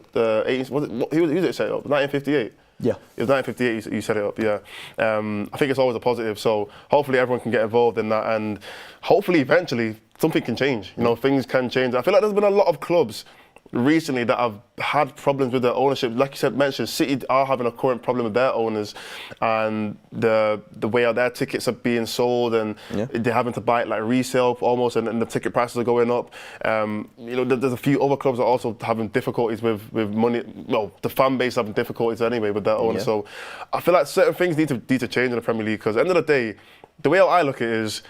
was it set up? 1958. Yeah. It was 1958 you set it up, yeah. I think it's always a positive, so hopefully everyone can get involved in that, and hopefully eventually something can change. You know, things can change. I feel like there's been a lot of clubs recently that have had problems with their ownership. Like you said, mentioned, City are having a current problem with their owners and the way their tickets are being sold, and they're having to buy it like resale almost, and the ticket prices are going up. You know, there's a few other clubs that are also having difficulties with money. Well, the fan base having difficulties anyway with their owners. So I feel like certain things need to change in the Premier League, because at the end of the day, the way I look at it is,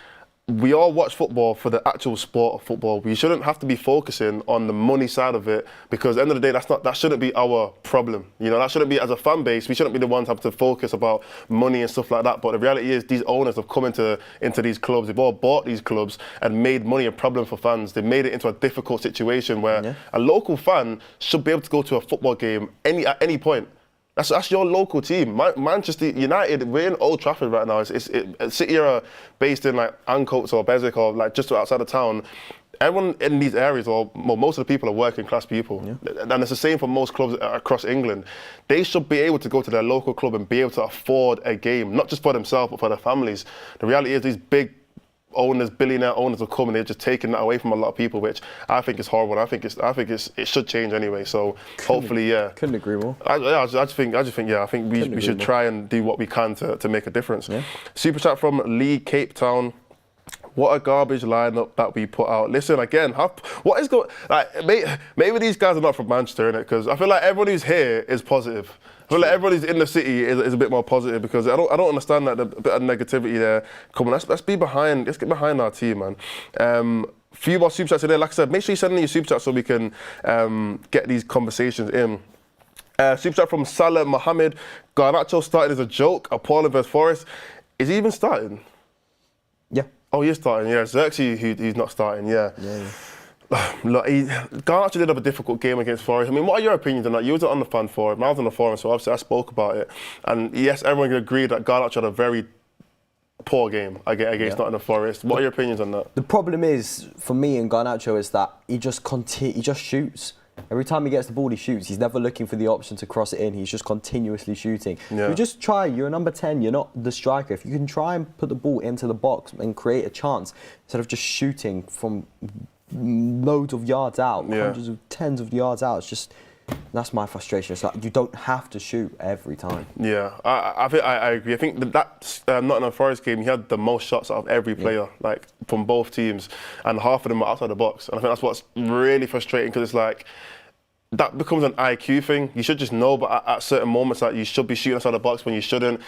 we all watch football for the actual sport of football. We shouldn't have to be focusing on the money side of it, because at the end of the day, that shouldn't be our problem. You know, that shouldn't be, as a fan base, we shouldn't be the ones having to focus about money and stuff like that. But the reality is, these owners have come into these clubs. They've all bought these clubs and made money a problem for fans. They've made it into a difficult situation where a local fan should be able to go to a football game at any point. That's your local team. Manchester United, we're in Old Trafford right now. City are based in like Ancoats or Beswick or like just outside of town. Everyone in these areas, or most of the people, are working class people. And it's the same for most clubs across England. They should be able to go to their local club and be able to afford a game, not just for themselves, but for their families. The reality is, these big owners, billionaire owners are coming. They're just taking that away from a lot of people, which I think is horrible. I think it should change anyway. So hopefully, Couldn't agree more. I just think we should try and do what we can to make a difference. Super chat from Lee Cape Town. What a garbage lineup that we put out. Listen, again, what is going? Like, maybe these guys are not from Manchester, innit? Because I feel like everyone who's here is positive. I feel like everyone who's in the city is a bit more positive, because I don't understand that the bit of negativity there. Come on, let's be behind. Let's get behind our team, man. Few more super chats in there. Like I said, make sure you send in your super chats so we can get these conversations in. Super chat from Salah Mohammed. Garnacho started as a joke. Appalling versus Forest. Is he even starting? Yeah. Oh, he is starting, yeah. Xerxes, he's not starting, yeah. Look, Garnacho did have a difficult game against Forest. I mean, what are your opinions on that? You wasn't on the fan forum, I was on the forum, so obviously I spoke about it. And yes, everyone can agree that Garnacho had a very poor game against Nottingham Forest. What are your opinions on that? The problem is, for me and Garnacho, is that he just shoots. Every time he gets the ball, he shoots. He's never looking for the option to cross it in. He's just continuously shooting. You just try. You're a number 10. You're not the striker. If you can try and put the ball into the box and create a chance, instead of just shooting from loads of yards out, hundreds of tens of yards out, it's just That's my frustration. It's like you don't have to shoot every time. Yeah, I think I agree. I think that Nottingham Forest game, he had the most shots out of every player, like from both teams, and half of them were outside the box. And I think that's what's really frustrating, because it's like, that becomes an IQ thing. You should just know, but at certain moments, that you should be shooting outside the box when you shouldn't.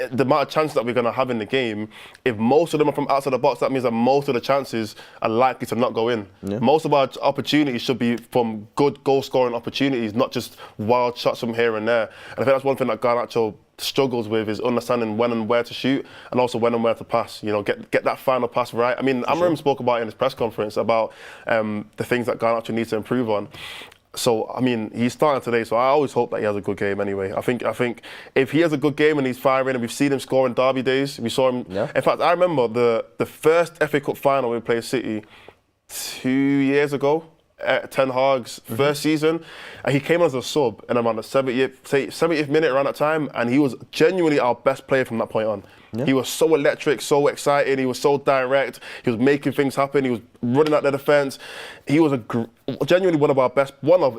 The amount of chances that we're going to have in the game, if most of them are from outside the box, that means that most of the chances are likely to not go in. Yeah. Most of our opportunities should be from good goal-scoring opportunities, not just wild shots from here and there. And I think that's one thing that Garnacho struggles with, is understanding when and where to shoot, and also when and where to pass. You know, get that final pass right. I mean, Amorim spoke about it in his press conference about the things that Garnacho needs to improve on. So, I mean, he's starting today, so I always hope that he has a good game anyway. I think if he has a good game and he's firing, and we've seen him score in derby days, we saw him. Yeah. In fact, I remember the first FA Cup final we played City 2 years ago, Ten Hag's first season, and he came as a sub in around the 70th minute around that time, and he was genuinely our best player from that point on. Yeah. He was so electric, so exciting, he was so direct, he was making things happen, he was running at the defence. He was genuinely one of,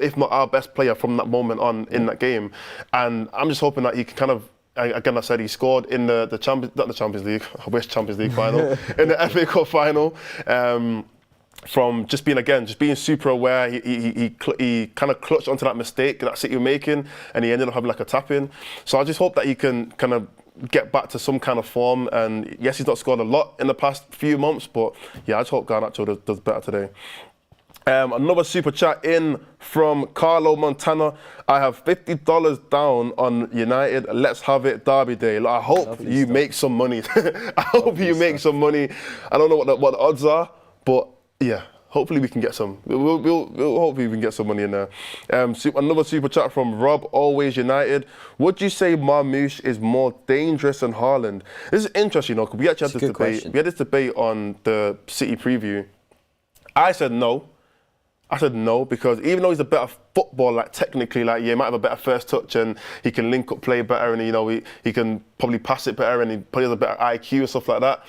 if not our best player from that moment on in that game. And I'm just hoping that he can kind of, again, I said he scored in the Champions League, I wish Champions League final, in the FA Cup final. From just being super aware, he kind of clutched onto that mistake that City were making, and he ended up having like a tap in. So I just hope that he can kind of get back to some kind of form. And yes, he's not scored a lot in the past few months, but yeah, I just hope Garnacho does better today. Another super chat in from Carlo Montana. I have $50 down on United. Let's have it, Derby Day. I hope you make some money. I hope you make some money. I don't know what the odds are, but yeah, hopefully we can get some. We'll hopefully we can get some money in there. Another super chat from Rob, always United. Would you say Marmoush is more dangerous than Haaland? This is interesting, because we actually had this debate. We had this debate on the City preview. I said no. Because even though he's a better footballer, like technically, like he might have a better first touch and he can link up play better, and he can probably pass it better, and he probably has a better IQ and stuff like that.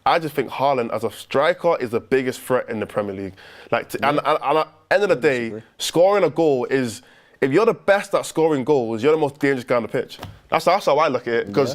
I just think Haaland as a striker is the biggest threat in the Premier League. And at the end of the day, scoring a goal is, if you're the best at scoring goals, you're the most dangerous guy on the pitch. That's how I look at it, because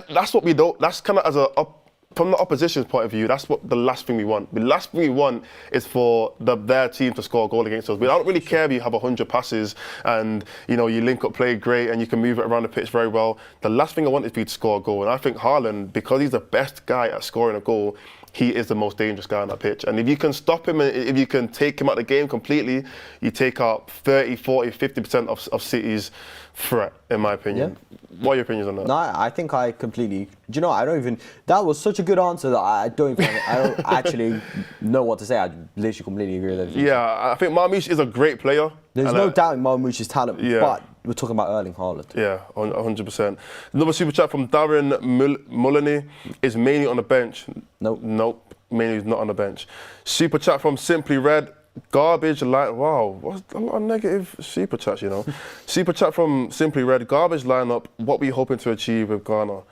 that's what we don't. That's kind of from the opposition's point of view, that's what the last thing we want. The last thing we want is for their team to score a goal against us. We don't really care if you have 100 passes and you link up play great and you can move it around the pitch very well. The last thing I want is for you to score a goal. And I think Haaland, because he's the best guy at scoring a goal, he is the most dangerous guy on that pitch. And if you can stop him, and if you can take him out of the game completely, you take out 30, 40, 50% of City's threat, in my opinion. Yeah. What are your opinions on that? No, I think I completely... Do you know, that was such a good answer that I don't actually know what to say. I literally completely agree with everything. Yeah, I think Marmoush is a great player. There's no doubting Marmoush's talent, but we're talking about Erling Haaland. Yeah, 100%. Another super chat from Darren Mullany. Is mainly on the bench? Nope. Mainly not on the bench. Super chat from Simply Red. Garbage line. Wow, what's a lot of negative super chats, Super chat from Simply Red. Garbage lineup. What we hoping to achieve with Ghana?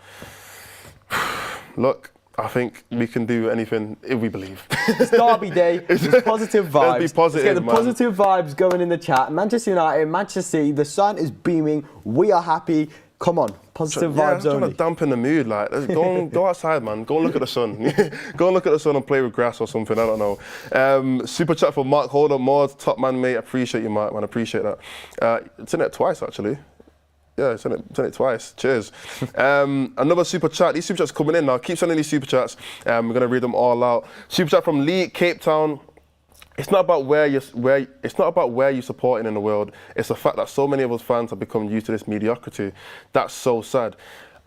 Look, I think we can do anything if we believe. It's Derby Day. It's positive vibes. Let's be positive, Let's get the positive vibes going in the chat. Manchester United, Manchester City. The sun is beaming. We are happy. Come on, positive vibes only. Trying to dampen the mood, like go outside, man. Go and look at the sun. Go and look at the sun and play with grass or something. I don't know. Super chat for Mark Holder, Mordzs, top man, mate. Appreciate you, Mark, man. Appreciate that. It's in it twice, actually. Yeah, it's in it twice. Cheers. Another super chat. These super chats coming in now. Keep sending these super chats. We're gonna read them all out. Super chat from Lee, Cape Town. It's not about where you're supporting in the world. It's the fact that so many of us fans have become used to this mediocrity. That's so sad.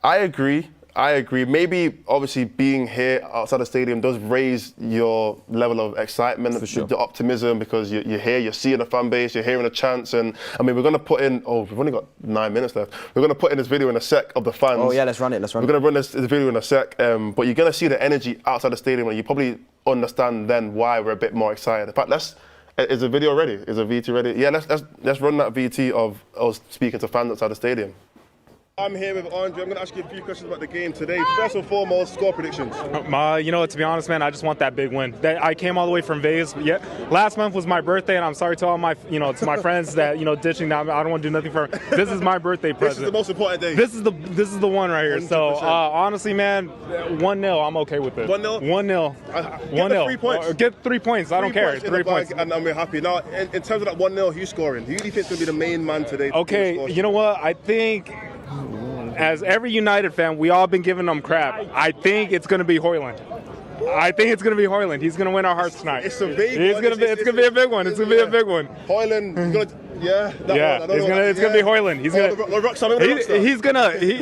I agree. Maybe, obviously, being here outside the stadium does raise your level of excitement, the optimism, because you're here, you're seeing the fan base, you're hearing the chants, and I mean, we're going to put in. We've only got 9 minutes left. We're going to put in this video in a sec of the fans. Oh yeah, let's run it. We're going to run this video in a sec, but you're going to see the energy outside the stadium, and you probably understand then why we're a bit more excited. In fact, is the video ready? Is the VT ready? Yeah, let's run that VT of us speaking to fans outside the stadium. I'm here with Andre. I'm going to ask you a few questions about the game today. First and foremost, score predictions. To be honest, man, I just want that big win. I came all the way from Vegas. Yeah, last month was my birthday, and I'm sorry to all my, to my friends that, ditching now. I don't want to do nothing for them. This is my birthday present. This is the most important day. This is the one right here. 100%. So honestly, man, 1-0, I'm okay with it. 1-0? 1-0. 1-0. 3 points. Get 3 points. I don't care. 3 points. And we're happy. Now, in terms of that 1-0, who's scoring? Who do you think is going to be the main man today? Okay, you know what? I think, as every United fan, we all been giving them crap. I think it's going to be Højlund. He's going to win our hearts tonight. It's a big one. It's going to be a big one. It's going to be a big one. Højlund, he's going to... Yeah, it's gonna be Højlund.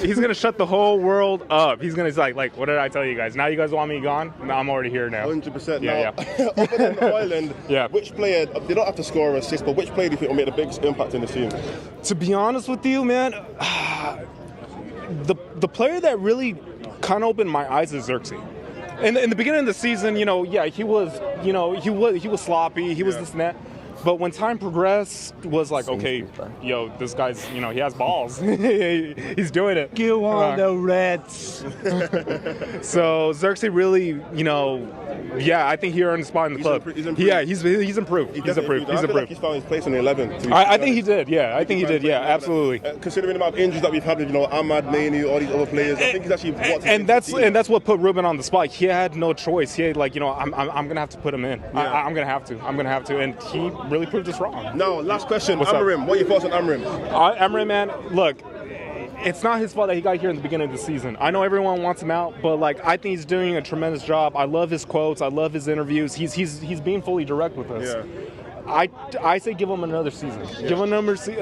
He's gonna shut the whole world up. He's gonna like, what did I tell you guys? Now you guys want me gone? No, I'm already here now. 100%. Yeah. Other than Højlund, which player? They don't have to score or assist, but which player do you think will make the biggest impact in the team? To be honest with you, man, the player that really kind of opened my eyes is Xerxes. In the beginning of the season, he was sloppy. He was this and that. But when time progressed, was like, okay, this guy's, he has balls. He's doing it. You are the Reds. So Xerxes really, I think he earned a spot in the club. He's improved. Yeah, he's improved. He's improved. I feel like he's found his place in the 11. I think he did. Yeah, I think he did. Yeah, absolutely. Considering the amount of injuries that we've had with, Ahmad, Mainu, all these other players, I think he's actually. And that's what put Ruben on the spot. He had no choice. He had I'm gonna have to put him in. Yeah. I'm gonna have to, and he really proved us wrong. Now, last question, Amorim. What are your thoughts on Amorim? Amorim, man, look, it's not his fault that he got here in the beginning of the season. I know everyone wants him out, but I think he's doing a tremendous job. I love his quotes. I love his interviews. He's being fully direct with us. Yeah. I say give him another season. Yeah.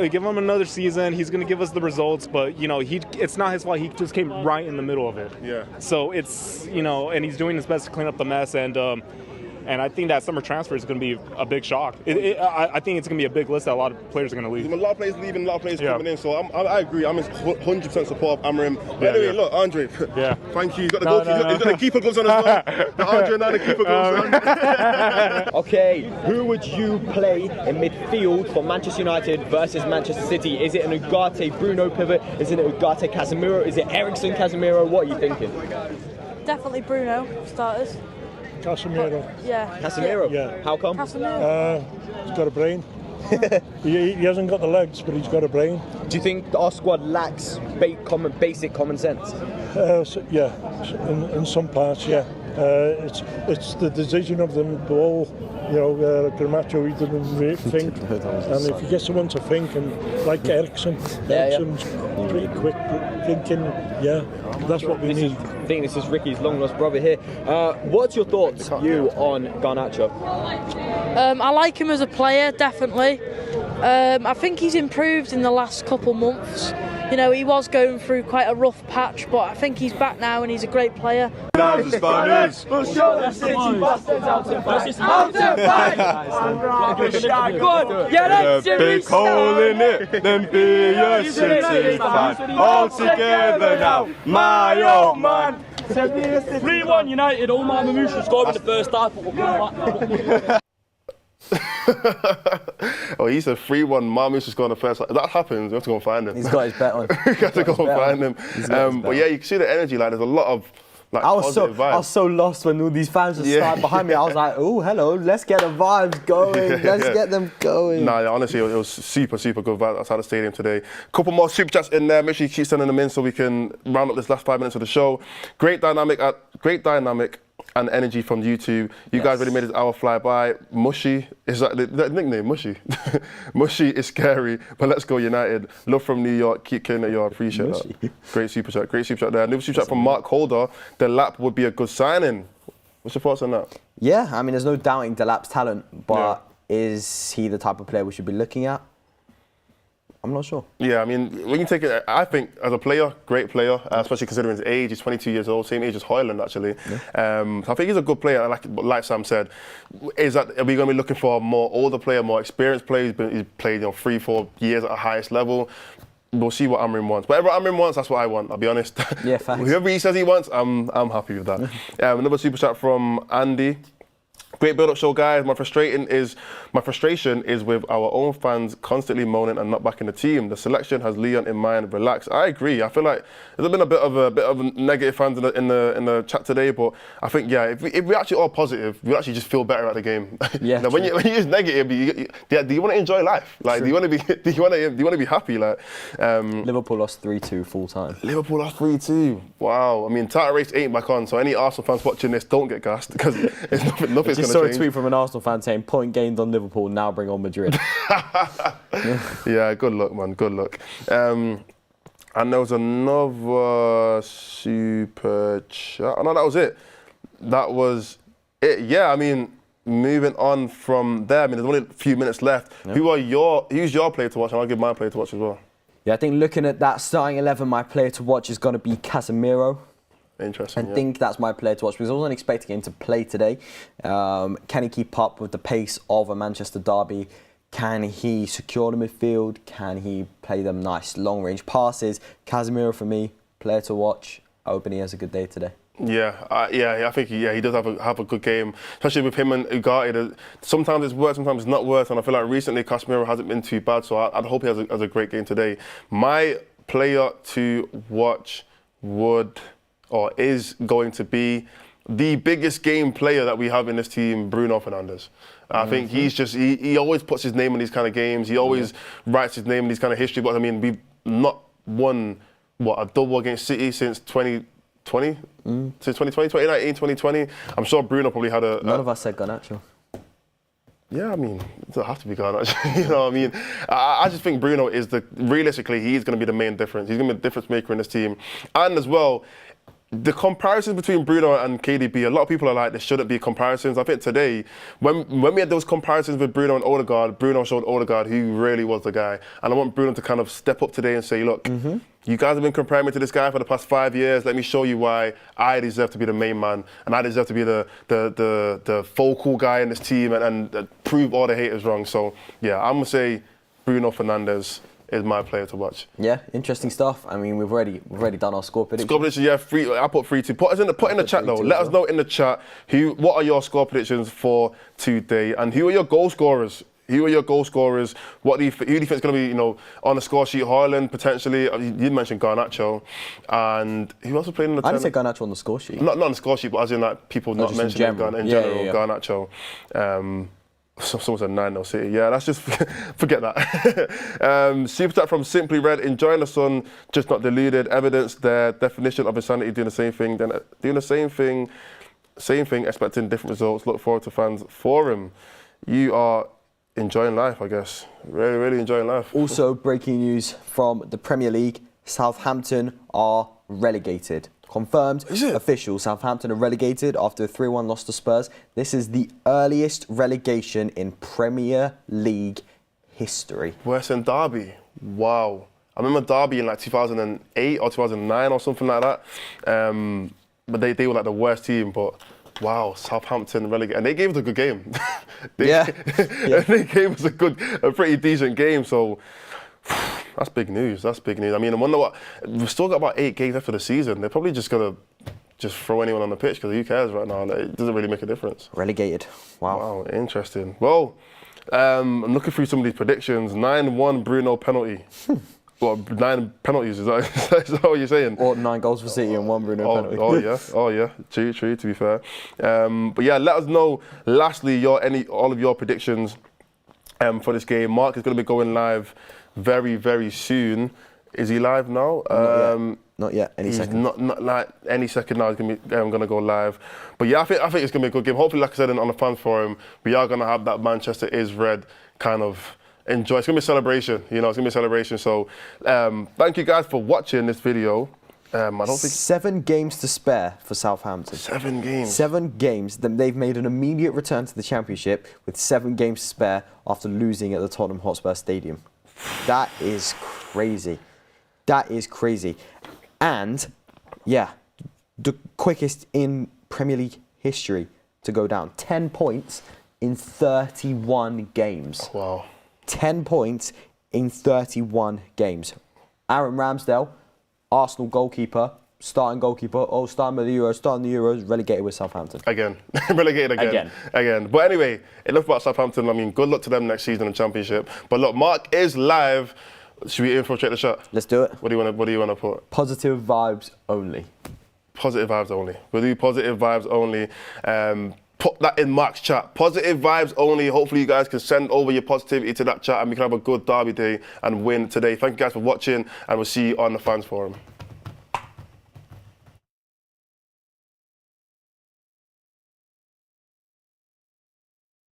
Give him another season. He's going to give us the results, but it's not his fault. He just came right in the middle of it. Yeah. So it's and he's doing his best to clean up the mess, and I think that summer transfer is going to be a big shock. I think it's going to be a big list that a lot of players are going to leave. A lot of players leaving, a lot of players coming in. So I agree. I'm in 100% support of Amorim. But anyway, look, Andre. Yeah. Thank you. He's got the He's got the keeper gloves on as well. The Andre and I, the keeper gloves on. Okay, who would you play in midfield for Manchester United versus Manchester City? Is it an Ugarte Bruno pivot? Is it an Ugarte Casemiro? Is it Eriksen Casemiro? What are you thinking? Definitely Bruno starters. Casemiro. Yeah. Casemiro? Yeah. How come? Casemiro. He's got a brain. he hasn't got the legs, but he's got a brain. Do you think our squad lacks basic common sense? Yeah, in some parts, yeah. It's the decision of them all. Gramacho, he doesn't think, and if you get someone to think, and like Eriksen's pretty quick thinking, that's what we need. I think this is Ricky's long lost brother here. What's your thoughts, on Garnacho? I like him as a player, definitely. I think he's improved in the last couple months. He was going through quite a rough patch, but I think he's back now and he's a great player. Spanish. Big hole in it, then be your city fan. All together now, my old man. 3-1 United, Omar Mamouche scored in the first half, but we'll come back. Oh, he said 3-1. Marmouche is going the first. If that happens, we have to go and find him. He's got his bet on. We have to go and find him. But yeah, you can see the energy. There's a lot of I was so lost when all these fans just started behind me. I was like, oh, hello, let's get the vibes going. Let's get them going. Nah, honestly, it was super, super good vibes outside the stadium today. Couple more super chats in there. Make sure you keep sending them in so we can round up this last 5 minutes of the show. Great dynamic and energy from YouTube. You guys really made this hour fly by. Mushy, is that the nickname? Mushy? Mushy is scary, but let's go United. Love from New York. Keep killing it, yo. I appreciate that. Great super chat there. New super chat from Mark Holder. Delap would be a good signing. What's your thoughts on that? Yeah, I mean, there's no doubting Delap's talent, but is he the type of player we should be looking at? I'm not sure. Yeah, I mean, when you take it, I think as a player, great player, especially considering his age. He's 22 years old, same age as Højlund, actually. Yeah. So I think he's a good player. Like Sam said, are we going to be looking for a more older player, more experienced player? He's played 3-4 years at the highest level. We'll see what Amorim wants. Whatever Amorim wants, that's what I want, I'll be honest. Yeah, thanks. Whoever he says he wants, I'm happy with that. Another super chat from Andy. Great build-up show, guys. My frustration is with our own fans constantly moaning and not backing the team. The selection has Leon in mind. Relax. I agree. I feel like there's been a bit of negative fans in the chat today, but I think if we actually are positive, we actually just feel better at the game. Yeah. When you're just negative, do you want to enjoy life? Like, do you want to be happy? Like, Liverpool lost 3-2 full time. Liverpool lost 3-2. Wow. I mean, title race ain't back on, so any Arsenal fans watching this, don't get gassed because it's nothing's going to saw change. a tweet from an Arsenal fan saying, point gained on Liverpool, now bring on Madrid. Yeah, good luck, man, good luck. And there was another super chat. Oh, no, that was it. That was it. Yeah, I mean, moving on from there, I mean, there's only a few minutes left. Yeah. Who's your player to watch? And I'll give my player to watch as well. Yeah, I think looking at that starting 11, my player to watch is going to be Casemiro. Interesting. I think that's my player to watch because I wasn't expecting him to play today. Can he keep up with the pace of a Manchester derby? Can he secure the midfield? Can he play them nice long-range passes? Casemiro, for me, player to watch. I hope he has a good day today. Yeah, I think he does have a good game, especially with him and Ugarte. Sometimes it's worse, sometimes it's not worse, and I feel like recently Casemiro hasn't been too bad, so I'd hope he has a great game today. My player to watch is going to be the biggest game player that we have in this team, Bruno Fernandes. I think he always puts his name in these kind of games. He always writes his name in these kind of history. But I mean, we've not won a double against City since 2020, since 2020, 2019, 2020. I'm sure Bruno probably had None of us said Garnacho. Yeah, I mean, it doesn't have to be Garnacho. You know what I mean? I just think Bruno is realistically, he's going to be the main difference. He's going to be the difference maker in this team. And as well, the comparisons between Bruno and KDB, a lot of people are like, there shouldn't be comparisons. I think today, when we had those comparisons with Bruno and Odegaard, Bruno showed Odegaard who really was the guy. And I want Bruno to kind of step up today and say, look, you guys have been comparing me to this guy for the past 5 years. Let me show you why I deserve to be the main man and I deserve to be the focal guy in this team and prove all the haters wrong. So, yeah, I'm going to say Bruno Fernandes is my player to watch. Yeah, interesting stuff. I mean, we've already done our score prediction. Score prediction, yeah, I put 3-2. Put in the chat though. Let us know in the chat what are your score predictions for today, and who are your goal scorers? Who are your goal scorers? Who do you think is going to be, on the score sheet? Haaland potentially. You mentioned Garnacho, and who else was playing in the? I didn't say Garnacho on the score sheet. Not on the score sheet, but as in like people not mentioning in general. Yeah. Garnacho. Someone said 9-0 City. Yeah, that's just forget that. Super chat from Simply Red. Enjoying the sun, just not deluded. Evidence there. Definition of insanity. Doing the same thing. Then doing the same thing. Expecting different results. Look forward to fans forum. You are enjoying life, I guess. Really, really enjoying life. Also, breaking news from the Premier League: Southampton are relegated. Confirmed, official, Southampton are relegated after a 3-1 loss to Spurs. This is the earliest relegation in Premier League history. Worse than Derby. Wow. I remember Derby in like 2008 or 2009 or something like that. But they were like the worst team, but wow, Southampton relegated. And they gave us a good game. They gave us a pretty decent game, so that's big news. I mean, I wonder what. We've still got about 8 games after the season. They're probably just gonna throw anyone on the pitch because who cares right now? It doesn't really make a difference. Relegated. Wow, interesting. Well, I'm looking through some of these predictions. 9-1 Bruno penalty. Well, 9 penalties, is that what you're saying? Or 9 goals for City and 1 Bruno penalty. Oh yeah. True, to be fair. But yeah, let us know, lastly, all of your predictions for this game. Mark is going to be going live very, very soon. Is he live now? Not yet. Any second. Not like any second now. He's going to go live. But yeah, I think it's going to be a good game. Hopefully, like I said on the fans forum, we are going to have that Manchester is red kind of enjoy. It's going to be a celebration. It's going to be a celebration. So thank you guys for watching this video. I don't think 7 games to spare for Southampton. 7 games. 7 games. They've made an immediate return to the Championship with 7 games to spare after losing at the Tottenham Hotspur Stadium. That is crazy. And, yeah, the quickest in Premier League history to go down. 10 points in 31 games. Wow. 10 points in 31 games. Aaron Ramsdale, Arsenal goalkeeper, starting goalkeeper, starting the Euros, relegated with Southampton. Again. Relegated again. But anyway, enough about Southampton. I mean, good luck to them next season in the Championship. But look, Mark is live. Should we infiltrate the shot? Let's do it. What do you want to put? Positive vibes only. Positive vibes only. We'll do positive vibes only. Put that in Mark's chat. Positive vibes only. Hopefully you guys can send over your positivity to that chat and we can have a good derby day and win today. Thank you guys for watching and we'll see you on the Fans Forum.